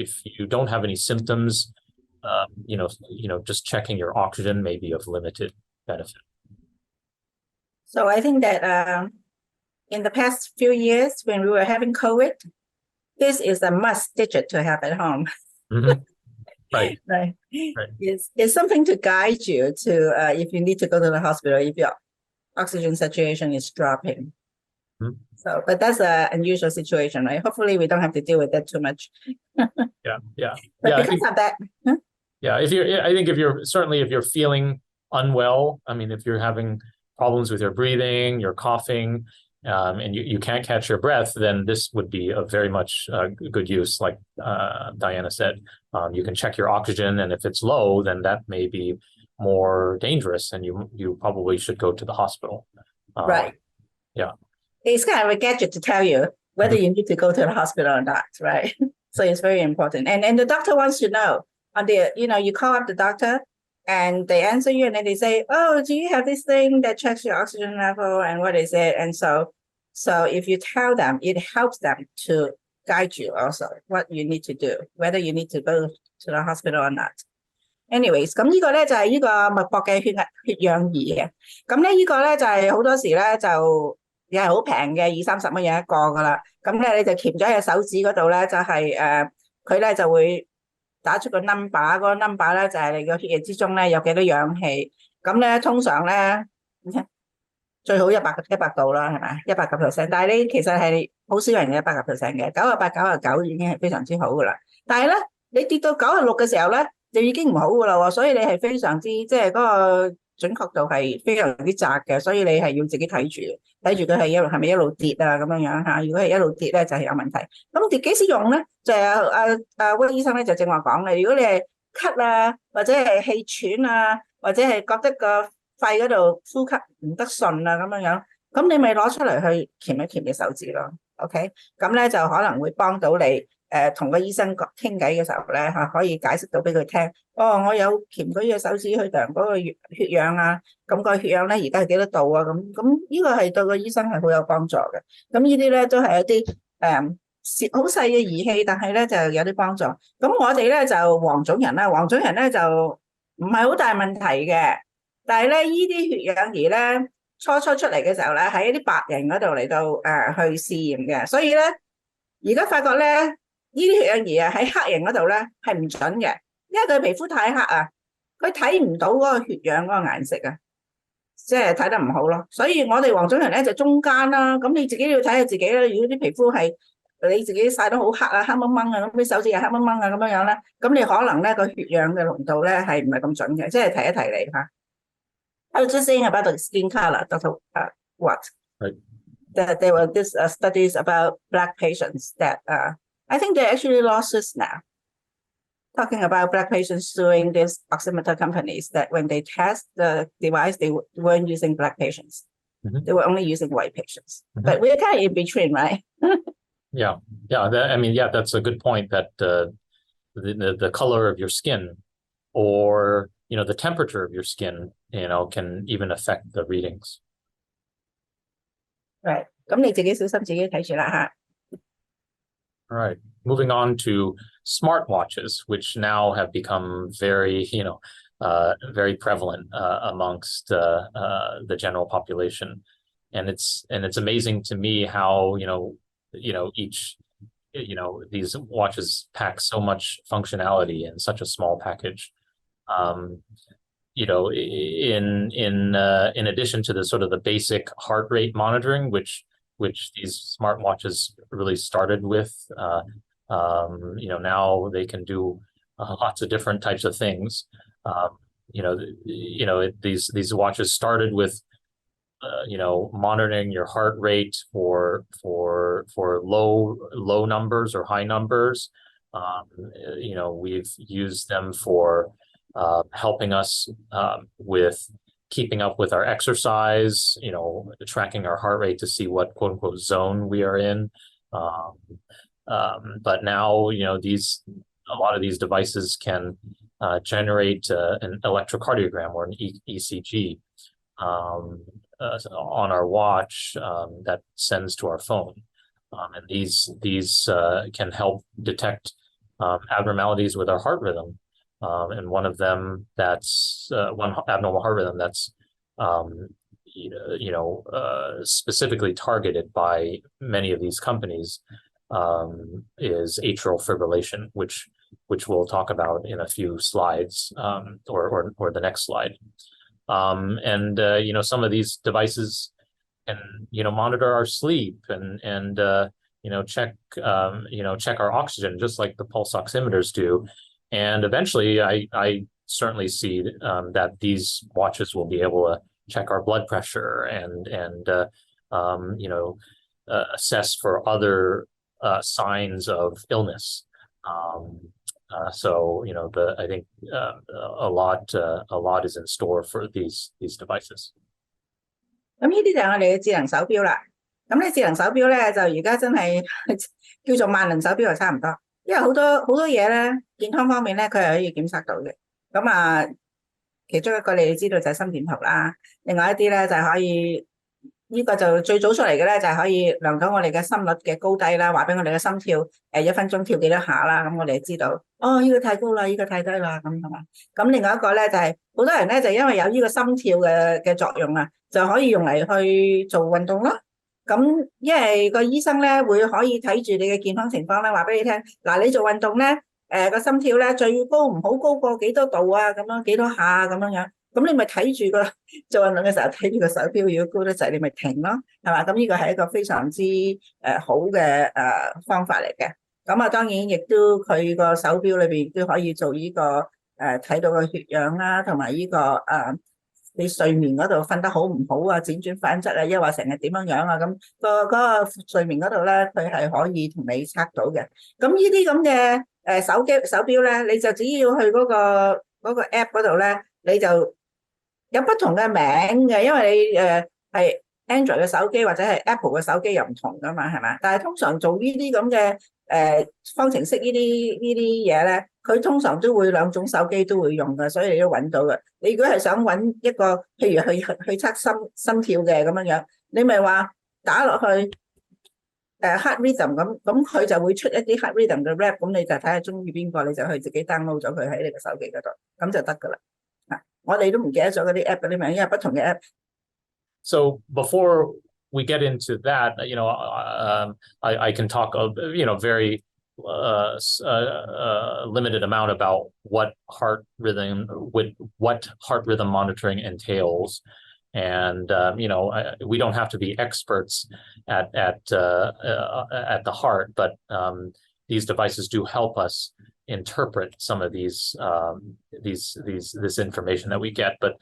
if you don't have any symptoms, just checking your oxygen may be of limited benefit. So I think that in the past few years, when we were having COVID, this is a must digit to have at home. Mm-hmm. Right. Right. It's something to guide you to if you need to go to the hospital, if your oxygen saturation is dropping. Mm-hmm. So, but that's an unusual situation, right? Hopefully we don't have to deal with that too much. Yeah. But because of that. Huh? Yeah, if you're feeling unwell, I mean, if you're having problems with your breathing, you're coughing, and you can't catch your breath, then this would be a very much good use, like Diana said. You can check your oxygen, and if it's low, then that may be more dangerous, and you probably should go to the hospital. Right. Yeah. It's kind of a gadget to tell you whether you need to go to the hospital or not, right? So it's very important. And the doctor wants to know. You call up the doctor and they answer you, and then they say, oh, do you have this thing that checks your oxygen level, and what is it? And so if you tell them, it helps them to guide you also what you need to do, whether you need to go to the hospital or not. Anyways， 咁呢個咧就係呢個脈搏嘅血氧儀嘅。咁咧呢個咧就係好多時咧就又係好平嘅，20-30蚊有一個噶啦。咁咧你就鉗咗喺手指嗰度咧，就係佢咧就會打出個 number， 嗰個 number 咧就係你個血液之中咧有幾多氧氣。咁咧通常咧最好100度啦，係咪？100%，但係咧其實係好少人嘅100% 嘅，98、99已經係非常之好噶啦。但係咧你跌到96嘅時候咧，就已經唔好噶啦喎，所以你係非常之即係嗰個準確度係非常之窄嘅，所以你係要自己睇住佢係咪一路跌啊咁樣嚇。如果係一路跌咧，就係有問題。咁跌幾時用咧？就係威醫生咧就正話講嘅。如果你係咳啊，或者係氣喘啊，或者係覺得個肺嗰度呼吸唔得順啊咁樣，咁你咪攞出嚟去鉗一鉗隻手指咯。OK， 咁咧就可能會幫到你。同個醫生傾偈嘅時候咧可以解釋到俾佢聽。哦，我有鉗嗰隻手指去量嗰個血氧啊，咁個血氧咧而家係幾多度啊？咁呢個係對個醫生係好有幫助嘅。咁呢啲咧都係一啲好細嘅儀器，但係咧就有啲幫助。咁我哋咧就黃種人啦，黃種人咧就唔係好大問題嘅，但係咧呢啲血氧儀咧初出嚟嘅時候咧喺一啲白人嗰度嚟到去試驗嘅，所以咧而家發覺咧。呢啲血氧儀喺黑人嗰度咧係唔準嘅，因為佢皮膚太黑啊，佢睇唔到嗰個血氧嗰個顏色啊，即係睇得唔好咯。所以我哋黃種人咧就中間啦，咁你自己要睇下自己啦。如果啲皮膚係你自己曬得好黑啊，黑掹掹啊，咁啲手指又黑掹掹啊咁樣咧，咁你可能咧個血氧嘅濃度咧係唔係咁準嘅，即係提一提你嚇。I was just saying about the skin color, Dr. What? Right. That there were these studies about black patients that I think they're actually losses now. Talking about black patients suing these oximeter companies that when they test the device, they weren't using black patients. Mm-hmm. They were only using white patients. Mm-hmm. But we're kind of in between, right? Yeah. That's a good point. That the color of your skin, or the temperature of your skin, can even affect the readings. Right. 咁你自己小心自己睇住啦嚇。All right. Moving on to smartwatches, which now have become very, very prevalent amongst the general population, and it's amazing to me how each these watches pack so much functionality in such a small package. In addition to the sort of the basic heart rate monitoring, which these smartwatches really started with, now they can do lots of different types of things. These watches started with, monitoring your heart rate for low numbers or high numbers. We've used them for helping us with keeping up with our exercise, tracking our heart rate to see what quote unquote zone we are in. But now, a lot of these devices can generate an electrocardiogram or an ECG on our watch that sends to our phone. And these can help detect abnormalities with our heart rhythm. And one of them that's one abnormal heart rhythm that's specifically targeted by many of these companies is atrial fibrillation, which we'll talk about in a few slides, or the next slide. Some of these devices can monitor our sleep and check our oxygen just like the pulse oximeters do. And eventually, I certainly see that these watches will be able to check our blood pressure and assess for other signs of illness. So I think a lot is in store for these devices. 咁呢啲就係我哋嘅智能手錶啦。咁咧智能手錶咧就而家真係叫做萬能手錶就差唔多，因為好多嘢咧健康方面咧佢係可以檢測到嘅。咁啊，其中一個你知道就係心電圖啦，另外一啲咧就係可以。呢個就最早出嚟嘅咧，就係可以量到我哋嘅心率嘅高低啦，話俾我哋嘅心跳1分鐘跳幾多下啦，咁我哋就知道，呢個太高啦，呢個太低啦，咁係嘛？咁另外一個咧就係好多人咧就因為有呢個心跳嘅作用啊，就可以用嚟去做運動咯。咁因為個醫生咧會可以睇住你嘅健康情況咧，話俾你聽，嗱你做運動咧，個心跳咧最高唔好高過幾多度啊，咁樣幾多下咁樣。咁你咪睇住個做運動嘅時候睇住個手錶，如果高得滯，你咪停咯，係嘛？咁呢個係一個非常之好嘅方法嚟嘅。咁啊，當然亦都佢個手錶裏邊都可以做呢個睇到個血氧啦，同埋呢個你睡眠嗰度瞓得好唔好啊，輾轉反側啊，抑或成日點樣樣啊，咁嗰個睡眠嗰度咧，佢係可以同你測到嘅。咁呢啲咁嘅手錶咧，你就只要去嗰個 app 嗰度咧，你就有不同嘅名嘅，因為你係 Android 嘅手機或者係 Apple 嘅手機又唔同噶嘛，係嘛？但係通常做呢啲咁嘅方程式呢啲嘢咧，佢通常都會兩種手機都會用嘅，所以你都揾到嘅。你如果係想揾一個，譬如去測心跳嘅咁樣樣，你咪話打落去heart rhythm 咁佢就會出一啲 heart rhythm 嘅 rap， 咁你就睇下中意邊個，你就去自己 download 咗佢喺你個手機嗰度，咁就得噶啦。我哋都唔記得咗嗰啲 app 嗰啲名，因為不同嘅 app。So before we get into that, I can talk very limited amount about what heart rhythm monitoring entails. And we don't have to be experts at the heart, but these devices do help us interpret some of this information that we get. But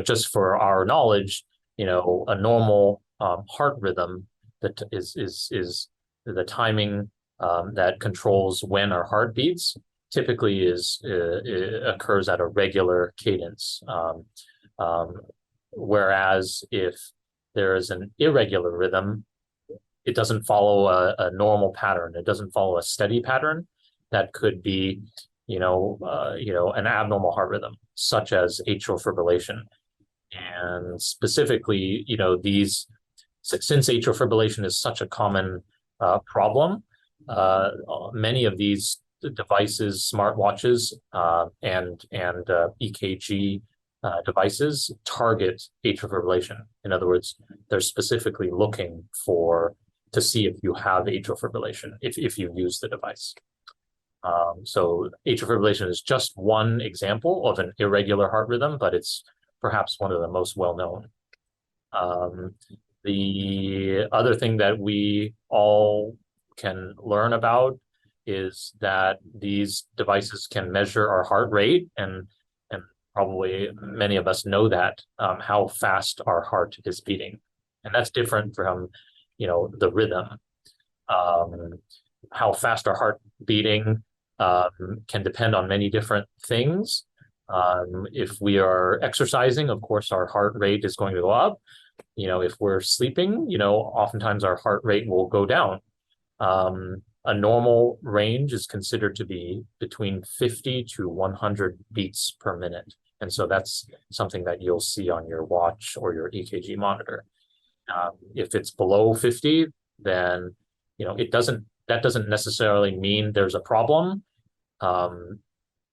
just for our knowledge, a normal heart rhythm that is the timing that controls when our heart beats typically occurs at a regular cadence. Whereas if there is an irregular rhythm, it doesn't follow a normal pattern. It doesn't follow a steady pattern. That could be, an abnormal heart rhythm, such as atrial fibrillation. And specifically, since atrial fibrillation is such a common problem, many of these devices, smartwatches, and EKG devices target atrial fibrillation. In other words, they're specifically looking to see if you have atrial fibrillation if you use the device. So atrial fibrillation is just one example of an irregular heart rhythm, but it's perhaps one of the most well-known. The other thing that we all can learn about is that these devices can measure our heart rate, and probably many of us know that, how fast our heart is beating. And that's different from, the rhythm. How fast our heart beating can depend on many different things. If we are exercising, of course, our heart rate is going to go up. If we're sleeping, oftentimes our heart rate will go down. A normal range is considered to be between 50 to 100 beats per minute. And so that's something that you'll see on your watch or your EKG monitor. If it's below 50, then, that doesn't necessarily mean there's a problem.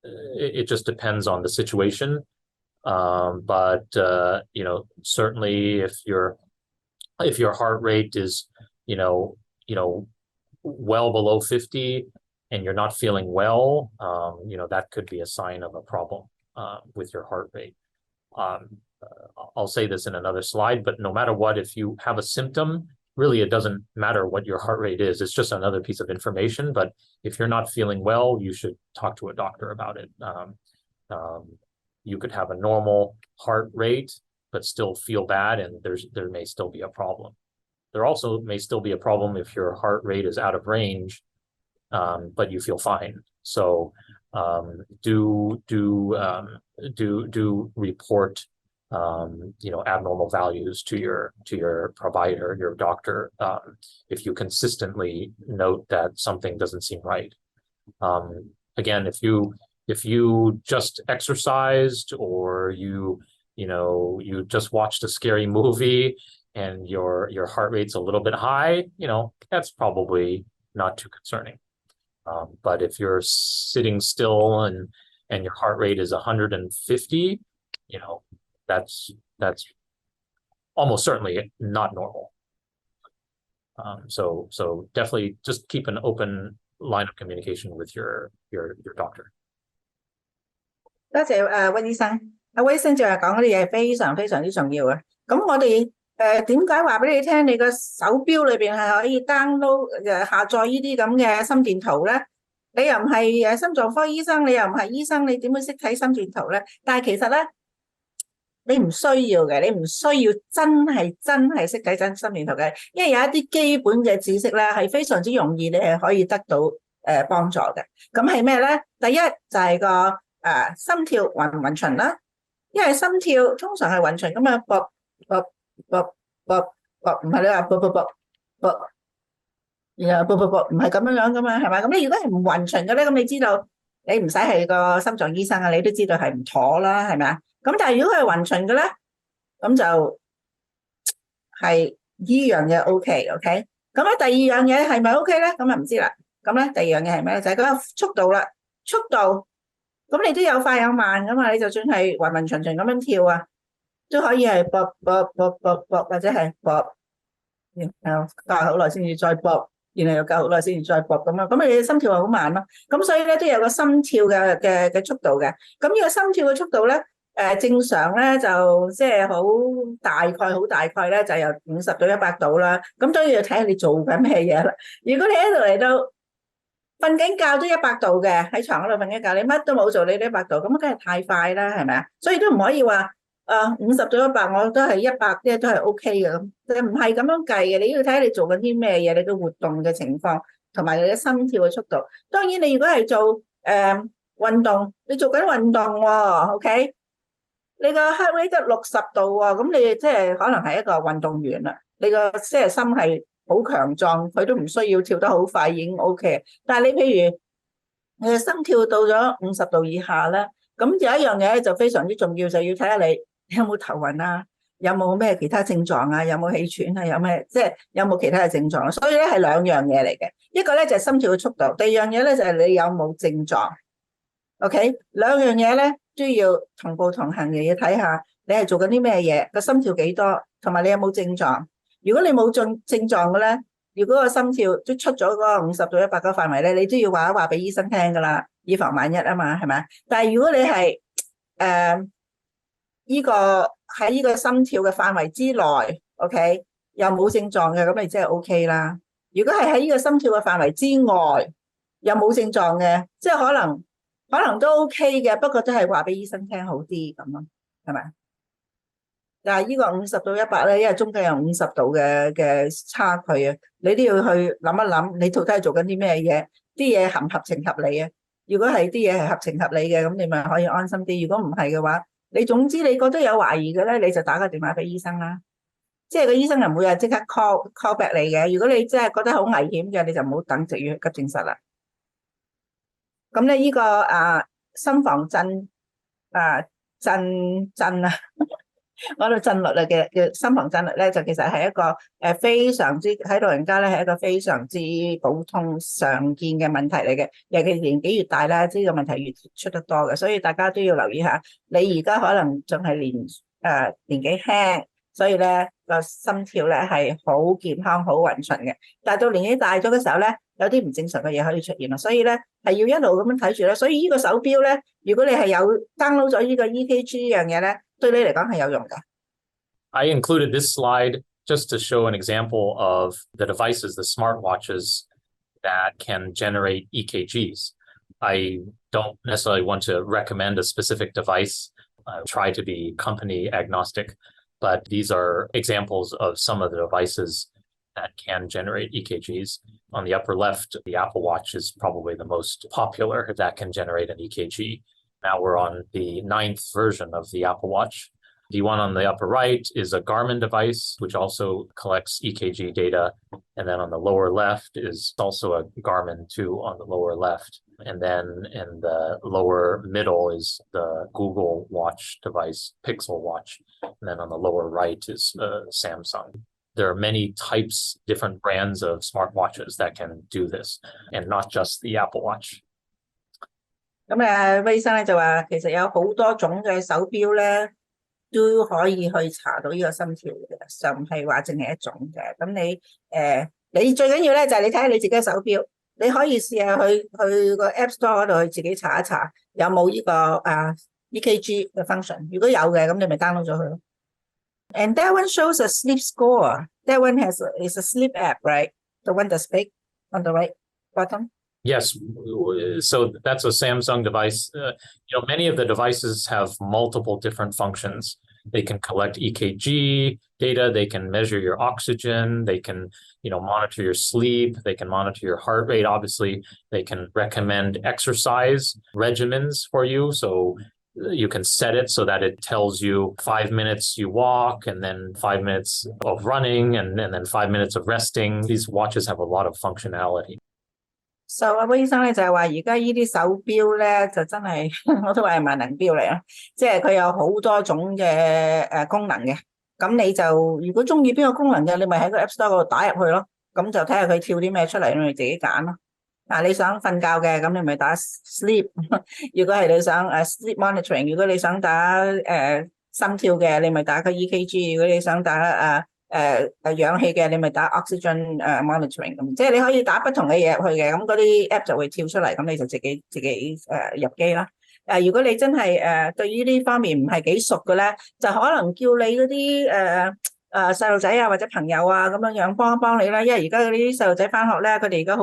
It just depends on the situation. But certainly if your heart rate is, well below 50 and you're not feeling well, that could be a sign of a problem with your heart rate. I'll say this in another slide, but no matter what, if you have a symptom, really it doesn't matter what your heart rate is. It's just another piece of information. But if you're not feeling well, you should talk to a doctor about it. You could have a normal heart rate but still feel bad, and there may still be a problem. There also may still be a problem if your heart rate is out of range, but you feel fine. So do report abnormal values to your provider, your doctor, if you consistently note that something doesn't seem right. Again, if you just exercised, or you just watched a scary movie and your heart rate's a little bit high, that's probably not too concerning. But if you're sitting still and your heart rate is 150, that's almost certainly not normal. So definitely just keep an open line of communication with your doctor. 多謝温醫生。阿威醫生就係講嗰啲嘢係非常非常之重要嘅。咁我哋點解話俾你聽？你個手錶裏邊係可以 download 下載呢啲咁嘅心電圖咧？你又唔係心臟科醫生，你又唔係醫生，你點會識睇心電圖咧？但係其實咧，你唔需要嘅，你唔需要真係識睇真心電圖嘅，因為有一啲基本嘅知識咧係非常之容易，你係可以得到幫助嘅。咁係咩咧？第一就係個心跳勻唔勻循啦，因為心跳通常係勻循咁啊，搏唔係你話搏，然後搏唔係咁樣噶嘛，係咪？咁你如果係唔勻循嘅咧，咁你知道你唔使係個心臟醫生啊，你都知道係唔妥啦，係咪啊？咁但係如果佢係勻循嘅咧，咁就係呢樣嘢 OK。咁咧第二樣嘢係咪 OK 咧？咁啊唔知啦。咁咧第二樣嘢係咩咧？就係嗰個速度啦，速度。咁你都有快有慢噶嘛？你就算係勻循咁樣跳啊，都可以係搏，或者係搏，然後隔好耐先至再搏，然後又隔好耐先至再搏咁啊。咁你嘅心跳係好慢咯。咁所以咧都有個心跳嘅速度嘅。咁呢個心跳嘅速度咧，正常咧就即係好大概咧就由50到100度啦。咁當然要睇下你做緊咩嘢啦。如果你喺度嚟到瞓緊覺都100度嘅，喺床嗰度瞓緊覺，你乜都冇做，你都100度，咁梗係太快啦，係咪啊？所以都唔可以話50到100，我都係100，即係都係 OK 嘅咁，唔係咁樣計嘅。你要睇你做緊啲咩嘢，你嘅活動嘅情況，同埋你嘅心跳嘅速度。當然你如果係做運動，你做緊運動喎 ，OK， 你個 heart rate 得60度喎，咁你即係可能係一個運動員啦，你個即係心係好強壯，佢都唔需要跳得好快已經 OK。但係你譬如你嘅心跳到咗50度以下咧，咁有一樣嘢就非常之重要，就要睇下你有冇頭暈啊，有冇咩其他症狀啊，有冇氣喘啊，有咩即係有冇其他嘅症狀。所以咧係兩樣嘢嚟嘅，一個咧就係心跳嘅速度，第二樣嘢咧就係你有冇症狀。OK， 兩樣嘢咧都要同步同行嘅，要睇下你係做緊啲咩嘢，個心跳幾多，同埋你有冇症狀。如果你冇症狀嘅咧，如果個心跳都出咗嗰個50到100個範圍咧，你都要話俾醫生聽噶啦，以防萬一啊嘛，係咪？但係如果你係呢個喺呢個心跳嘅範圍之內 ，OK， 又冇症狀嘅，咁你即係 OK 啦。如果係喺呢個心跳嘅範圍之外，又冇症狀嘅，即係可能都 OK 嘅，不過都係話俾醫生聽好啲咁咯，係咪？但係呢個50到100咧，因為中間有50度嘅差距啊，你都要去諗一諗，你到底係做緊啲咩嘢？啲嘢合唔合情合理啊？如果係啲嘢係合情合理嘅，咁你咪可以安心啲。如果唔係嘅話，你總之你覺得有懷疑嘅咧，你就打個電話俾醫生啦。即係個醫生又唔會話即刻 call back 你嘅。如果你真係覺得好危險嘅，你就唔好等，直要去急症室啦。咁咧呢個心房震我哋震率嘅心房震率咧，就其實係一個非常之喺老人家咧係一個非常之普通常見嘅問題嚟嘅，尤其年紀越大咧，呢個問題越出得多嘅，所以大家都要留意下。你而家可能仲係年紀輕，所以咧個心跳咧係好健康、好勻循嘅。但係到年紀大咗嘅時候咧，有啲唔正常嘅嘢可以出現啦，所以咧係要一路咁樣睇住啦。所以呢個手錶咧，如果你係有 download 咗呢個 EKG 呢樣嘢咧，對你嚟講係有用嘅。I included this slide just to show an example of the devices, the smartwatches that can generate EKGs. I don't necessarily want to recommend a specific device. I try to be company agnostic. but these are examples of some of the devices that can generate EKGs. On the upper left, the Apple Watch is probably the most popular that can generate an EKG. Now we're on the 9th version of the Apple Watch. The one on the upper right is a Garmin device, which also collects EKG data. And then on the lower left is also a Garmin too on the lower left. And then in the lower middle is the Google Watch device, Pixel Watch. And then on the lower right is Samsung. There are many types, different brands of smartwatches that can do this, and not just the Apple Watch. 咁威醫生咧就話，其實有好多種嘅手錶咧，都可以去查到呢個心跳嘅，就唔係話淨係一種嘅。咁你最緊要咧就係你睇下你自己嘅手錶，你可以試下去個 App Store 嗰度去自己查一查，有冇呢個EKG 嘅 function。如果有嘅，咁你咪 download 咗佢咯。And that one shows a sleep score. That one is a sleep app, right? The one that's big on the right bottom. Yes, so that's a Samsung device. Many of the devices have multiple different functions. They can collect EKG data, they can measure your oxygen, they can, monitor your sleep, they can monitor your heart rate. Obviously, they can recommend exercise regimens for you. So you can set it so that it tells you 5 minutes you walk, and then 5 minutes of running, and then 5 minutes of resting. These watches have a lot of functionality. So 威醫生咧就係話，而家呢啲手錶咧就真係我都話係萬能錶嚟啦，即係佢有好多種嘅功能嘅。咁你就如果中意邊個功能嘅，你咪喺個 App Store 嗰度打入去咯。咁就睇下佢跳啲咩出嚟，你咪自己揀咯。你想瞓覺嘅，咁你咪打 sleep。如果係你想sleep monitoring，如果你想打心跳嘅，你咪打個 EKG。如果你想打氧氣嘅，你咪打 oxygen monitoring 咁，即係你可以打不同嘅嘢入去嘅，咁嗰啲 app 就會跳出嚟，咁你就自己入機啦。如果你真係對於呢方面唔係幾熟嘅咧，就可能叫你嗰啲細路仔啊或者朋友啊咁樣幫一幫你啦，因為而家嗰啲細路仔返學咧，佢哋而家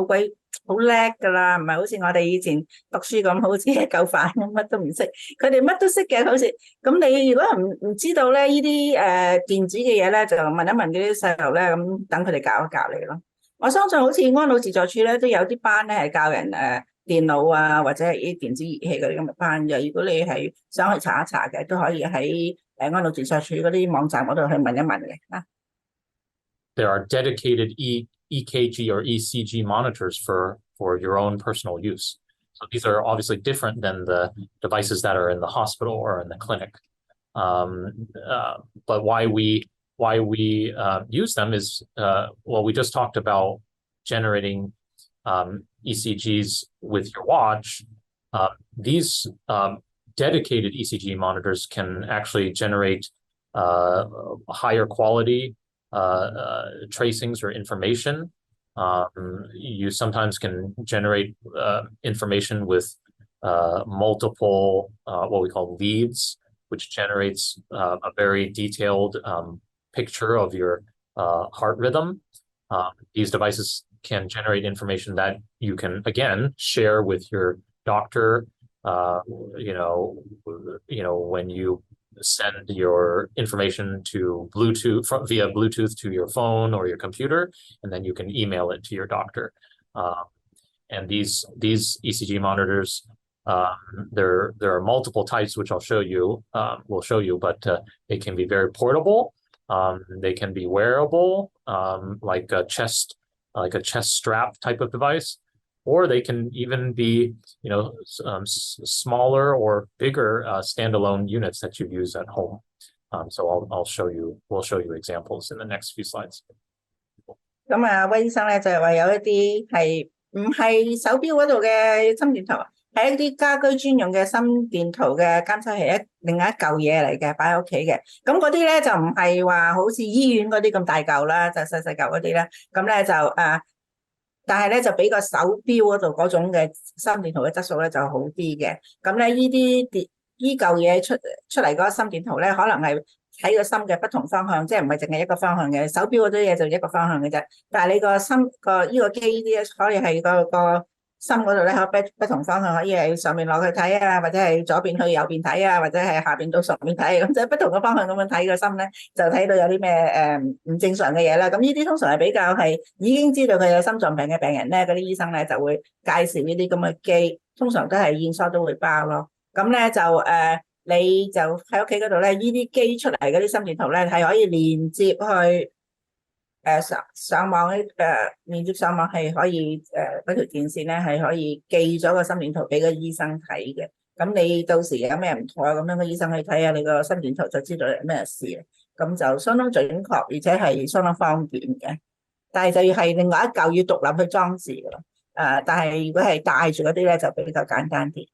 好叻㗎啦，唔係好似我哋以前讀書咁，好似一嚿飯咁乜都唔識，佢哋乜都識嘅，好似咁你如果唔知道咧呢啲電子嘅嘢咧，就問一問嗰啲細路咧，咁等佢哋教一教你咯。我相信好似安老自助處咧都有啲班咧係教人電腦啊或者係啲電子儀器嗰啲咁嘅班嘅，如果你係想去查一查嘅，都可以喺安老自助處嗰啲網站嗰度去問一問嘅。There are dedicated EKG or ECG monitors for your own personal use. So these are obviously different than the devices that are in the hospital or in the clinic. But why we use them is, we just talked about generating ECGs with your watch. These dedicated ECG monitors can actually generate higher quality tracings or information. You sometimes can generate information with multiple what we call leads, which generates a very detailed picture of your heart rhythm. These devices can generate information that you can again share with your doctor. When you send your information to via Bluetooth to your phone or your computer, and then you can email it to your doctor. And these ECG monitors, there are multiple types, which I'll show you. But they can be very portable. They can be wearable, like a chest strap type of device. Or they can even be, smaller or bigger standalone units that you use at home. So we'll show you examples in the next few slides. 咁威醫生咧就係話有一啲係唔係手錶嗰度嘅心電圖，係一啲家居專用嘅心電圖嘅監測器，另外一嚿嘢嚟嘅，擺喺屋企嘅。咁嗰啲咧就唔係話好似醫院嗰啲咁大嚿啦，就細嚿嗰啲咧。咁咧就但係咧就比個手錶嗰度嗰種嘅心電圖嘅質素咧就好啲嘅。咁咧依嚿嘢出嚟嗰個心電圖咧，可能係睇個心嘅不同方向，即係唔係淨係一個方向嘅。手錶嗰啲嘢就一個方向嘅啫。但係你個心依個機啲可以係個心嗰度咧，可以不同方向，可以係上面落去睇啊，或者係左邊去右邊睇啊，或者係下邊到上面睇，咁即係不同嘅方向咁樣睇個心咧，就睇到有啲咩唔正常嘅嘢啦。咁呢啲通常係比較係已經知道佢有心臟病嘅病人咧，嗰啲醫生咧就會介紹呢啲咁嘅機，通常都係驗疏都會包咯。咁咧就你就喺屋企嗰度咧，呢啲機出嚟嗰啲心電圖咧係可以連接去上網連接上網係可以嗰條電線咧係可以寄咗個心電圖俾個醫生睇嘅。咁你到時有咩唔妥咁樣，個醫生去睇下你個心電圖就知道有咩事，咁就相當準確，而且係相當方便嘅。但係就要係另外一嚿要獨立去裝置嘅咯。但係如果係帶住嗰啲咧就比較簡單啲。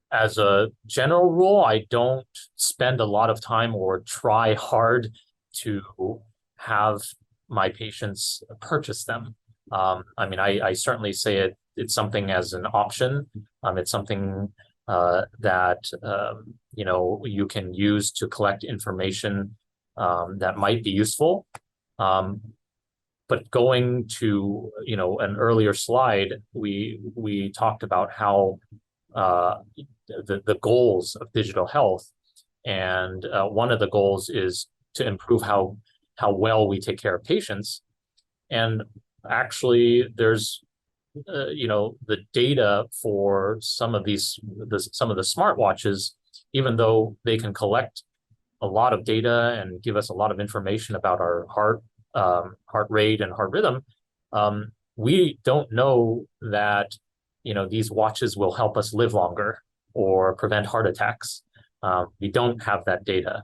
As a general rule, I don't spend a lot of time or try hard to have my patients purchase them. I mean, I certainly say it's something as an option. It's something that you can use to collect information that might be useful. But going to an earlier slide, we talked about how the goals of digital health, and one of the goals is to improve how well we take care of patients. And actually, there's the data for some of the smartwatches, even though they can collect a lot of data and give us a lot of information about our heart rate and heart rhythm, we don't know that these watches will help us live longer or prevent heart attacks. We don't have that data.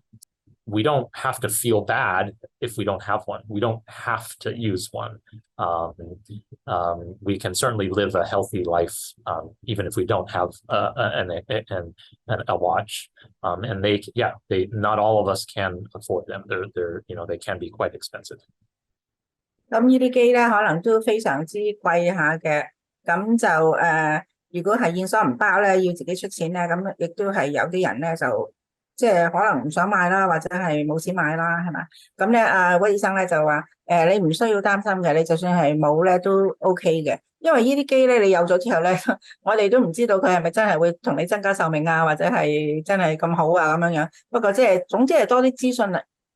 We don't have to feel bad if we don't have one. We don't have to use one. We can certainly live a healthy life even if we don't have a watch. And they not all of us can afford them. They can be quite expensive. 咁呢啲機咧可能都非常之貴下嘅，咁就如果係驗疏唔包咧，要自己出錢咧，咁亦都係有啲人咧就即係可能唔想買啦，或者係冇錢買啦，係嘛？咁咧威醫生咧就話你唔需要擔心嘅，你就算係冇咧都 OK 嘅，因為呢啲機咧你有咗之後咧，我哋都唔知道佢係咪真係會同你增加壽命啊，或者係真係咁好啊咁樣樣。不過總之係多啲資訊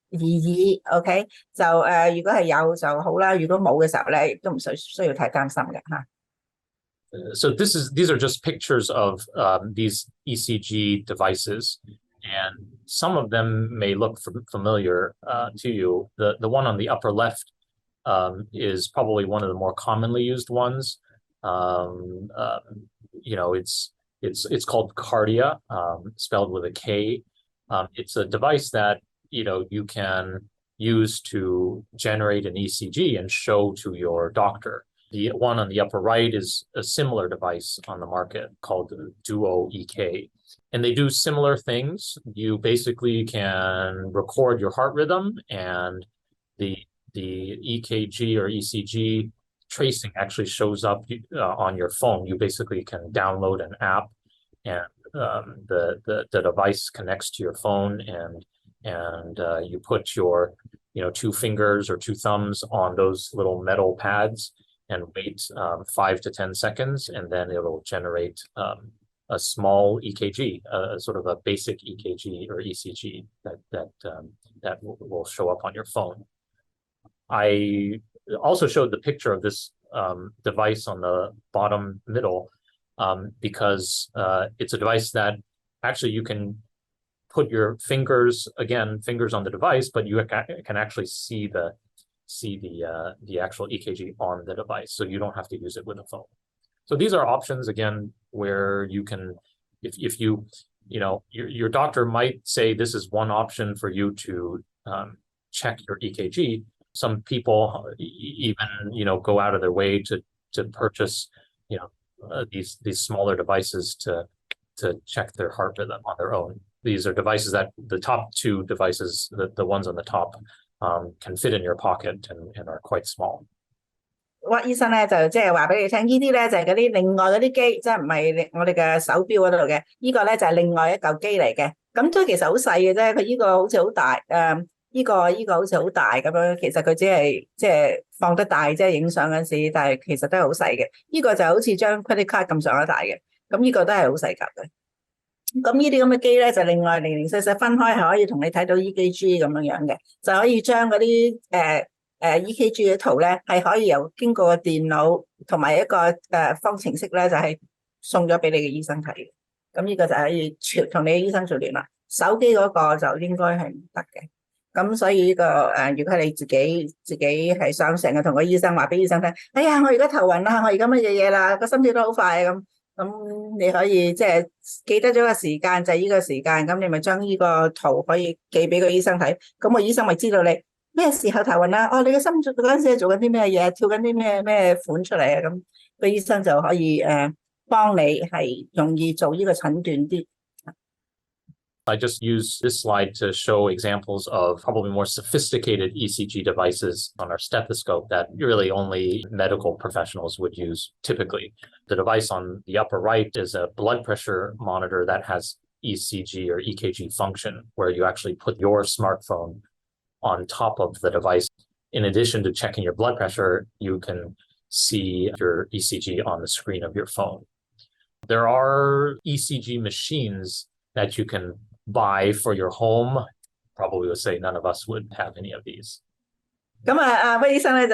而已 ，OK？ 就如果係有就好啦，如果冇嘅時候咧，亦都唔需要太擔心嘅嚇。So these are just pictures of these ECG devices, and some of them may look familiar to you. The one on the upper left is probably one of the more commonly used ones. It's called Cardia, spelled with a K. It's a device that you can use to generate an ECG and show to your doctor. The one on the upper right is a similar device on the market called Duo EK. And they do similar things. You basically can record your heart rhythm, and the EKG or ECG tracing actually shows up on your phone. You basically can download an app, and the device connects to your phone, and you put your two fingers or two thumbs on those little metal pads and wait 5 to 10 seconds, and then it'll generate a small EKG, sort of a basic EKG or ECG that will show up on your phone. I also showed the picture of this device on the bottom middle because it's a device that actually you can put your fingers on the device, but you can actually see the actual EKG on the device, so you don't have to use it with a phone. So these are options again where you can, if your doctor might say this is one option for you to check your EKG. Some people even go out of their way to purchase these smaller devices to check their heart rhythm on their own. These are devices that the top two devices, the ones on the top, can fit in your pocket and are quite small. 屈醫生咧就即係話俾你聽，呢啲咧就係嗰啲另外嗰啲機，即係唔係我哋嘅手錶嗰度嘅，呢個咧就係另外一嚿機嚟嘅。咁都其實好細嘅啫，佢呢個好似好大。呢呢個好似好大咁樣，其實佢只係即係放得大，即係影相嗰陣時，但係其實都係好細嘅。呢個就好似張 credit card 咁上下大嘅，咁呢個都係好細格嘅。咁呢啲咁嘅機咧，就另外零零細細分開，係可以同你睇到 EKG 咁樣嘅，就可以將嗰啲EKG 嘅圖咧，係可以經過個電腦同埋一個方程式咧，就係送咗俾你嘅醫生睇嘅。咁呢個就可以同你嘅醫生做聯絡。手機嗰個就應該係唔得嘅。咁所以呢個如果係你自己係想成日同個醫生話俾醫生聽，哎呀，我而家頭暈啦，我而家乜嘢啦，個心跳都好快咁你可以即係記得咗個時間就係呢個時間，咁你咪將呢個圖可以寄俾個醫生睇，咁個醫生咪知道你咩時候頭暈啦。哦，你個心嗰陣時係做緊啲咩嘢，跳緊啲咩款出嚟啊？咁個醫生就可以幫你係容易做呢個診斷啲。I just use this slide to show examples of probably more sophisticated ECG devices on our stethoscope that really only medical professionals would use typically. The device on the upper right is a blood pressure monitor that has ECG or EKG function, where you actually put your smartphone on top of the device. In addition to checking your blood pressure, you can see your ECG on the screen of your phone. There are ECG machines that you can buy for your home. Probably would say none of us would have any of these. 咁威醫生咧就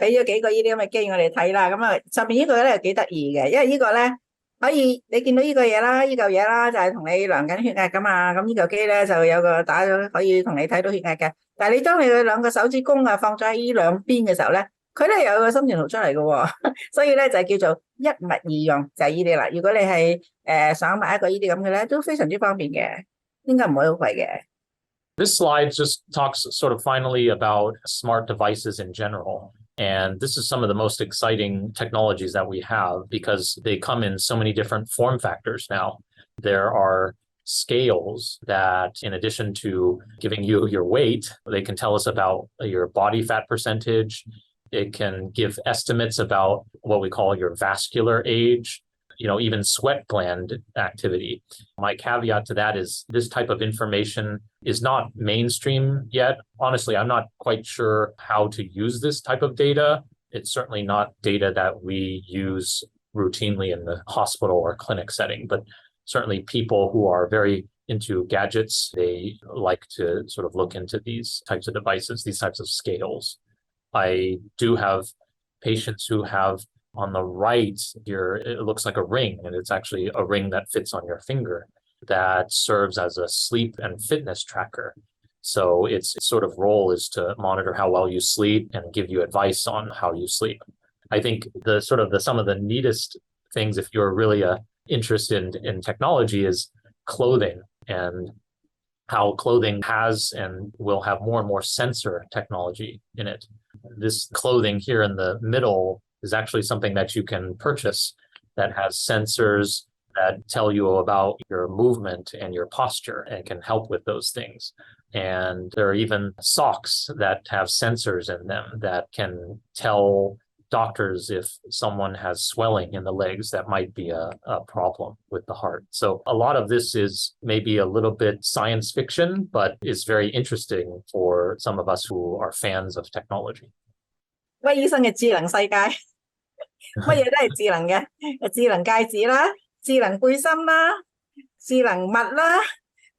俾咗幾個呢啲咁嘅機我哋睇啦。咁上面呢個咧幾得意嘅，因為呢個咧可以你見到呢個嘢啦，呢嚿嘢啦就係同你量緊血壓噶嘛。咁呢嚿機咧就有個打咗可以同你睇到血壓嘅。但係你當你嘅兩個手指公放咗喺呢兩邊嘅時候咧，佢咧有個心電圖出嚟嘅喎。所以咧就係叫做一物二用，就係呢啲啦。如果你係想買一個呢啲咁嘅咧，都非常之方便嘅。應該唔會好貴嘅。This slide just talks sort of finally about smart devices in general. And this is some of the most exciting technologies that we have because they come in so many different form factors now. There are scales that, in addition to giving you your weight, they can tell us about your body fat percentage. It can give estimates about what we call your vascular age. Even sweat gland activity. My caveat to that is this type of information is not mainstream yet. Honestly, I'm not quite sure how to use this type of data. It's certainly not data that we use routinely in the hospital or clinic setting, but certainly people who are very into gadgets, they like to sort of look into these types of devices, these types of scales. I do have patients who have on the right here, it looks like a ring, and it's actually a ring that fits on your finger that serves as a sleep and fitness tracker. So its sort of role is to monitor how well you sleep and give you advice on how you sleep. I think some of the neatest things, if you're really interested in technology, is clothing and how clothing has and will have more and more sensor technology in it. This clothing here in the middle is actually something that you can purchase that has sensors that tell you about your movement and your posture and can help with those things. And there are even socks that have sensors in them that can tell doctors if someone has swelling in the legs that might be a problem with the heart. So a lot of this is maybe a little bit science fiction, but is very interesting for some of us who are fans of technology. 威醫生嘅智能世界，乜嘢都係智能嘅，智能戒指啦，智能背心啦，智能襪啦，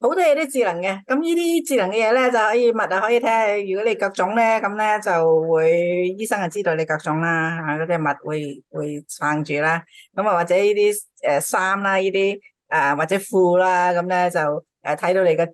好多嘢都智能嘅。咁呢啲智能嘅嘢咧，就可以襪可以睇下，如果你腳腫咧，咁咧就會醫生就知道你腳腫啦，嗰啲襪會撐住啦。咁或者呢啲衫啦，呢啲或者褲啦，咁咧就睇到你嘅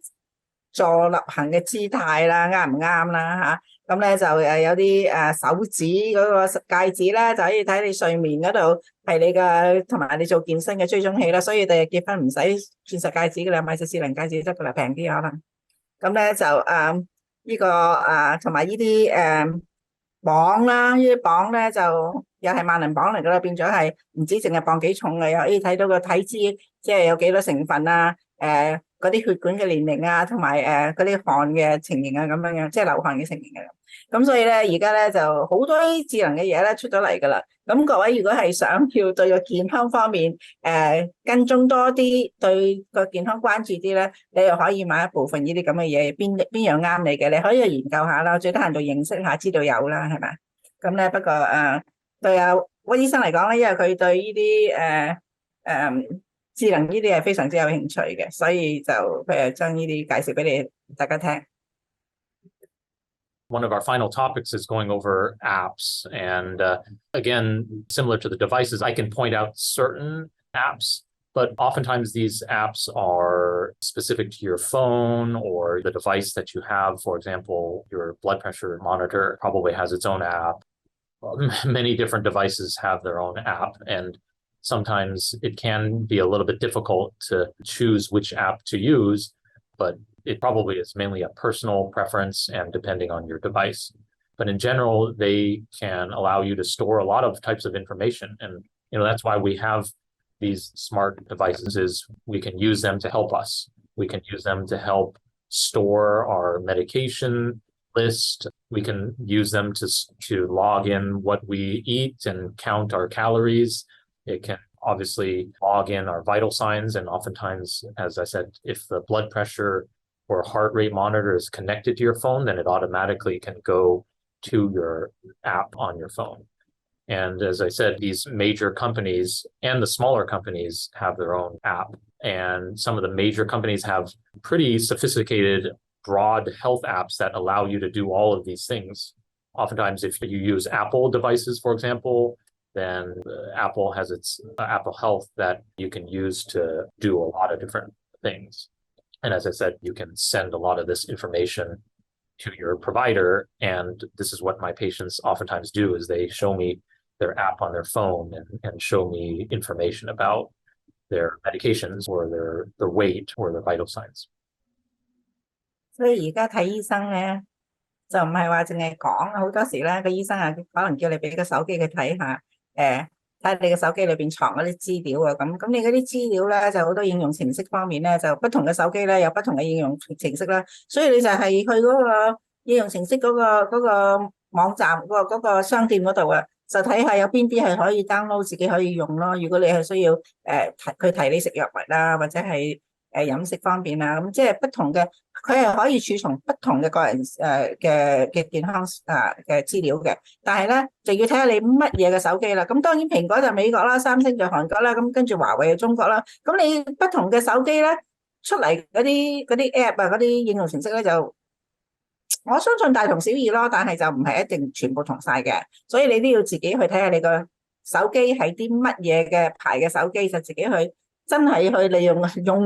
坐立行嘅姿態啦，啱唔啱啦咁咧就有啲手指嗰個戒指咧，就可以睇你睡眠嗰度係你嘅，同埋你做健身嘅追蹤器啦。所以第日結婚唔使鑽石戒指嘅啦，買隻智能戒指得㗎啦，平啲可能。咁咧就呢個同埋呢啲磅啦，呢啲磅咧就又係萬能磅嚟㗎啦，變咗係唔止淨係磅幾重嘅，又可以睇到個體脂，即係有幾多成分啊，嗰啲血管嘅年齡啊，同埋嗰啲汗嘅情形啊，咁樣樣，即係流汗嘅情形啊。咁所以咧，而家咧就好多啲智能嘅嘢咧出咗嚟噶啦。咁各位如果係想要對個健康方面跟蹤多啲，對個健康關注啲咧，你又可以買一部分呢啲咁嘅嘢，邊樣啱你嘅，你可以去研究下啦，最低限度認識下，知道有啦，係咪？咁咧不過對屈醫生嚟講咧，因為佢對呢啲智能呢啲係非常之有興趣嘅，所以就將呢啲介紹俾你大家聽。One of our final topics is going over apps. And again, similar to the devices, I can point out certain apps, but oftentimes these apps are specific to your phone or the device that you have. For example, your blood pressure monitor probably has its own app. Many different devices have their own app, and sometimes it can be a little bit difficult to choose which app to use, but it probably is mainly a personal preference and depending on your device. But in general, they can allow you to store a lot of types of information. And that's why we have these smart devices, is we can use them to help us. We can use them to help store our medication list. We can use them to log in what we eat and count our calories. It can obviously log in our vital signs. And oftentimes, as I said, if the blood pressure or heart rate monitor is connected to your phone, then it automatically can go to your app on your phone. And as I said, these major companies and the smaller companies have their own app. And some of the major companies have pretty sophisticated, broad health apps that allow you to do all of these things. Oftentimes, if you use Apple devices, for example, then Apple has its Apple Health that you can use to do a lot of different things. And as I said, you can send a lot of this information to your provider. And this is what my patients oftentimes do, is they show me their app on their phone and show me information about their medications or their weight or their vital signs. 所以而家睇醫生咧，就唔係話淨係講，好多時咧個醫生可能叫你俾個手機佢睇下，睇你個手機裏邊藏嗰啲資料啊，咁你嗰啲資料咧就好多應用程式方面咧，就不同嘅手機咧有不同嘅應用程式啦，所以你就係去嗰個應用程式嗰個網站嗰個商店嗰度啊，就睇下有邊啲係可以 download 自己可以用咯。如果你係需要佢提你食藥物啦，或者係飲食方面啊，咁即係不同嘅，佢係可以儲藏不同嘅個人嘅健康嘅資料嘅，但係咧就要睇下你乜嘢嘅手機啦。咁當然蘋果就美國啦，三星就韓國啦，咁跟住華為就中國啦。咁你不同嘅手機咧出嚟嗰啲 app 啊，嗰啲應用程式咧就我相信大同小異咯，但係就唔係一定全部同晒嘅，所以你都要自己去睇下你個手機係啲乜嘢嘅牌嘅手機，就自己去真係去利用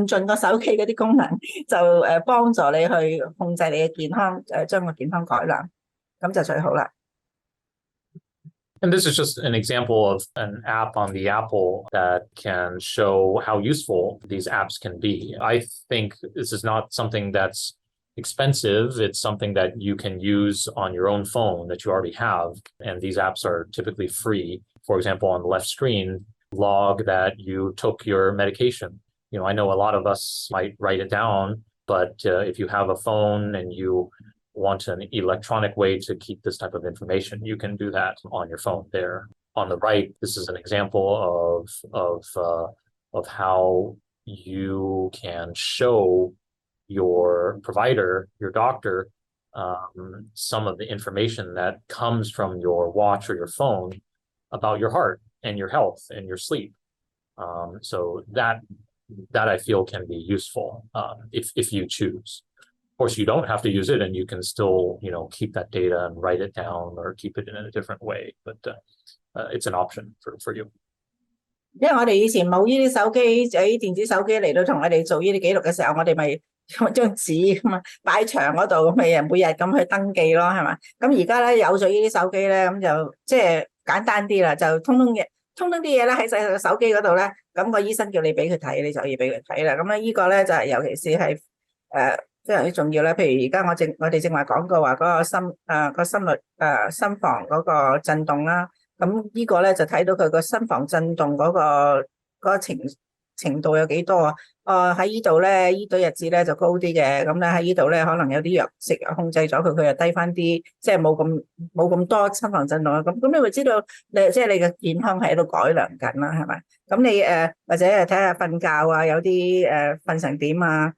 盡個手機嗰啲功能，就幫助你去控制你嘅健康，將個健康改良，咁就最好啦。And this is just an example of an app on the Apple that can show how useful these apps can be. I think this is not something that's expensive. It's something that you can use on your own phone that you already have. And these apps are typically free. For example, on the left screen, log that you took your medication. I know a lot of us might write it down, but if you have a phone and you want an electronic way to keep this type of information, you can do that on your phone there. On the right, this is an example of how you can show your provider, your doctor, some of the information that comes from your watch or your phone about your heart and your health and your sleep. So that I feel can be useful if you choose. Of course, you don't have to use it, and you can still, keep that data and write it down or keep it in a different way. But it's an option for you. 因為我哋以前冇呢啲手機，喺電子手機嚟到同我哋做呢啲記錄嘅時候，我哋咪用張紙咁啊擺牆嗰度，咁咪每日咁去登記咯，係嘛？咁而家咧有咗呢啲手機咧，咁就即係簡單啲啦，就通通啲嘢咧喺細個手機嗰度咧，咁個醫生叫你俾佢睇，你就要俾佢睇啦。咁咧呢個咧就係尤其是係非常之重要咧。譬如而家我哋正話講過話嗰個心率心房嗰個震動啦。咁呢個咧就睇到佢個心房震動嗰個程度有幾多啊？喺呢度咧，呢對日子咧就高啲嘅，咁咧喺呢度咧可能有啲食藥控制咗佢，佢又低翻啲，即係冇咁多心房震動啦。咁你會知道即係你嘅健康係喺度改良緊啦，係咪？咁你或者睇下瞓覺啊，有啲瞓成點啊？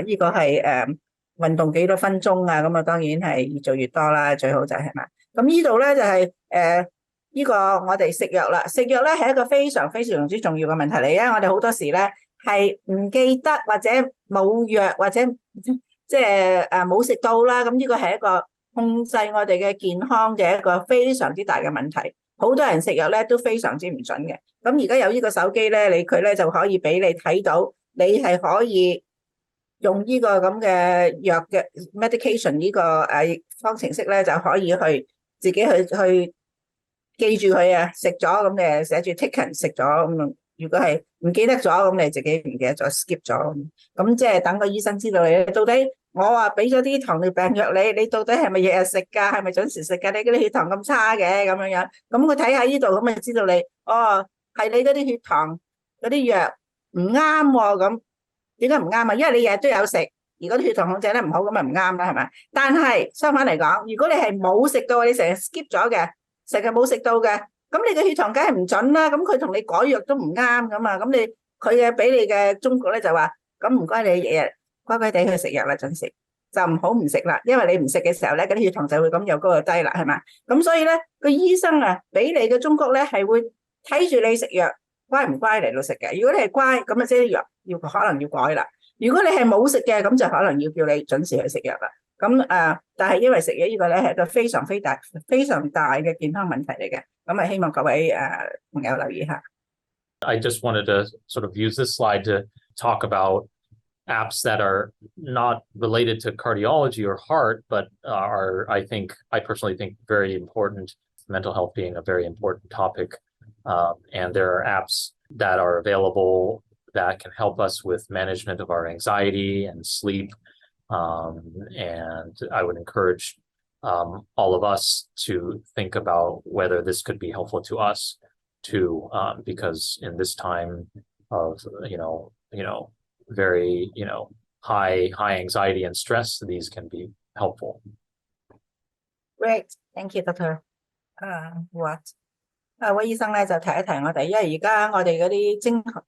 呢個係運動幾多分鐘啊？咁啊當然係越做越多啦，最好就係咪？咁呢度咧就係呢個我哋食藥啦，食藥咧係一個非常非常之重要嘅問題嚟，因為我哋好多時咧係唔記得或者冇藥或者即係冇食到啦，咁呢個係一個控制我哋嘅健康嘅一個非常之大嘅問題。好多人食藥咧都非常之唔準嘅。咁而家有呢個手機咧，佢咧就可以俾你睇到，你係可以用呢個咁嘅藥嘅 medication 呢個方程式咧，就可以去自己去記住佢啊，食咗咁你寫住 taken 食咗咁，如果係唔記得咗咁你自己唔記得咗 skip 咗咁，即係等個醫生知道你到底我話俾咗啲糖尿病藥你到底係咪日日食噶，係咪準時食噶？你嗰啲血糖咁差嘅咁樣，咁佢睇下呢度咁咪知道你係你嗰啲血糖嗰啲藥唔啱喎，咁點解唔啱啊？因為你日日都有食，如果啲血糖控制得唔好咁咪唔啱啦，係咪？但係相反嚟講，如果你係冇食到，你成日 skip 咗嘅，成日冇食到嘅，咁你嘅血糖梗係唔準啦，咁佢同你改藥都唔啱噶嘛，咁佢嘅俾你嘅忠告咧就話，咁唔該你日日乖乖地去食藥啦，準時就唔好唔食啦，因為你唔食嘅時候咧，嗰啲血糖就會咁又高又低啦，係嘛？咁所以咧個醫生啊俾你嘅忠告咧係會睇住你食藥乖唔乖嚟到食嘅，如果你係乖咁啊，即係藥可能要改啦，如果你係冇食嘅，咁就可能要叫你準時去食藥啦。咁但係因為食嘢呢個咧係一個非常大嘅健康問題嚟嘅，咁啊希望各位朋友留意下。I just wanted to sort of use this slide to talk about apps that are not related to cardiology or heart, but I personally think very important, mental health being a very important topic. And there are apps that are available that can help us with management of our anxiety and sleep. And I would encourage all of us to think about whether this could be helpful to us too, because in this time of very high anxiety and stress, these can be helpful. Great, thank you, Doctor. What? 位醫生咧就提一提我哋，因為而家我哋嗰啲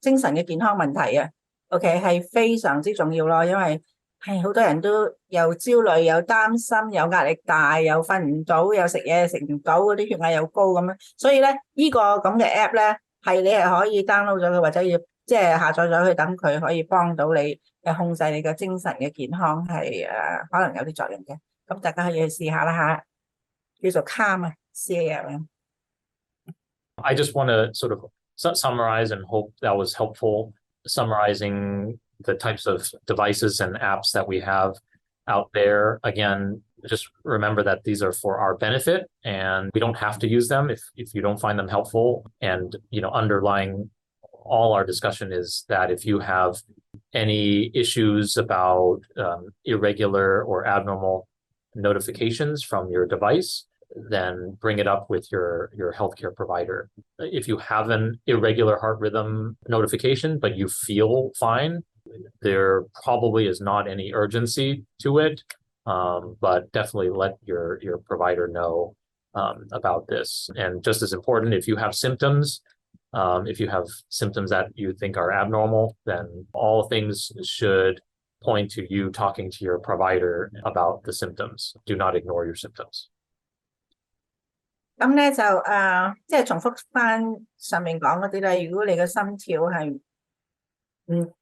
精神嘅健康問題啊 ，OK 係非常之重要咯，因為係好多人都又焦慮又擔心，又壓力大，又瞓唔到，又食嘢食唔到，嗰啲血壓又高咁樣，所以咧呢個咁嘅 app 咧係你係可以 download 咗佢，或者要即係下載咗佢，等佢可以幫到你控制你嘅精神嘅健康係可能有啲作用嘅，咁大家可以去試下啦嚇，叫做 Calm 啊 ，CALM。I just want to sort of summarize and hope that was helpful, summarizing the types of devices and apps that we have out there. Again, just remember that these are for our benefit and we don't have to use them if you don't find them helpful. And, underlying all our discussion is that if you have any issues about irregular or abnormal notifications from your device, then bring it up with your healthcare provider. If you have an irregular heart rhythm notification, but you feel fine, there probably is not any urgency to it, but definitely let your provider know about this. And just as important, if you have symptoms that you think are abnormal, then all things should point to you talking to your provider about the symptoms. Do not ignore your symptoms. 咁咧就即係重複翻上面講嗰啲咧，如果你嘅心跳係唔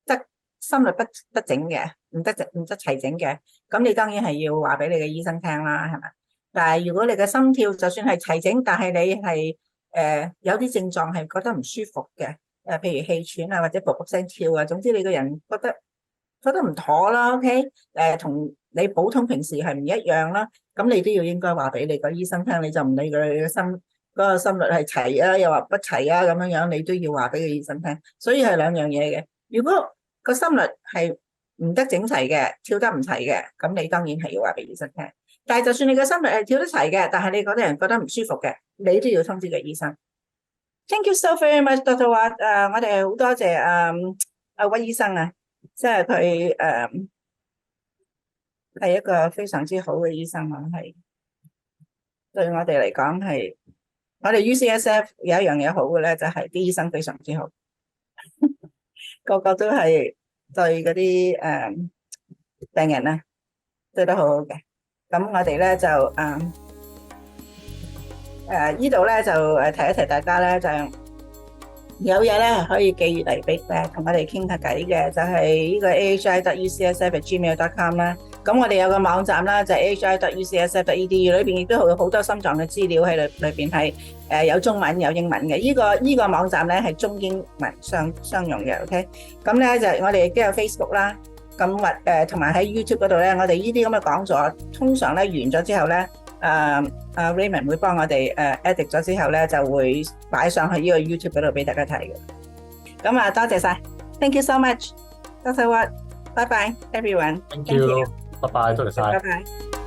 得，心律不整嘅，唔得齊整嘅，咁你當然係要話俾你嘅醫生聽啦，係咪？但係如果你嘅心跳就算係齊整，但係你係有啲症狀係覺得唔舒服嘅，譬如氣喘啊，或者噗噗聲跳啊，總之你個人覺得唔妥啦 ，OK？ 同你普通平時係唔一樣啦，咁你都要應該話俾你個醫生聽，你就唔理佢嘅嗰個心率係齊啊，又話不齊啊咁樣，你都要話俾個醫生聽，所以係兩樣嘢嘅。如果個心率係唔得整齊嘅，跳得唔齊嘅，咁你當然係要話俾醫生聽。但係就算你個心率係跳得齊嘅，但係你嗰啲人覺得唔舒服嘅，你都要通知個醫生。Thank you so very much, Dr. Watt。我哋好多謝阿屈醫生啊，即係佢係一個非常之好嘅醫生啊，係對我哋嚟講係，我哋 UCSF 有一樣嘢好嘅咧，就係啲醫生非常之好，個個都係對嗰啲病人咧對得好好嘅。咁我哋咧就呢度咧就提一提大家咧，就有嘢咧可以寄嚟俾同我哋傾下偈嘅，就係呢個 ahi.ucsf@gmail.com 啦。咁我哋有個網站啦，就係 ahi.ucsf.edu， 裏邊亦都有好多心臟嘅資料喺裏邊，係有中文有英文嘅。呢個網站咧係中英文相用嘅 ，OK。咁咧就我哋亦都有 Facebook 啦，咁同埋喺 YouTube 嗰度咧，我哋呢啲咁嘅講座，通常咧完咗之後咧。Raymond 會幫我哋edit 咗之後咧，就會擺上去呢個 YouTube 嗰度俾大家睇嘅。咁多謝晒 ，Thank you so much，Dr. Watt，拜拜 everyone， Thank you，拜拜，多謝晒，拜拜。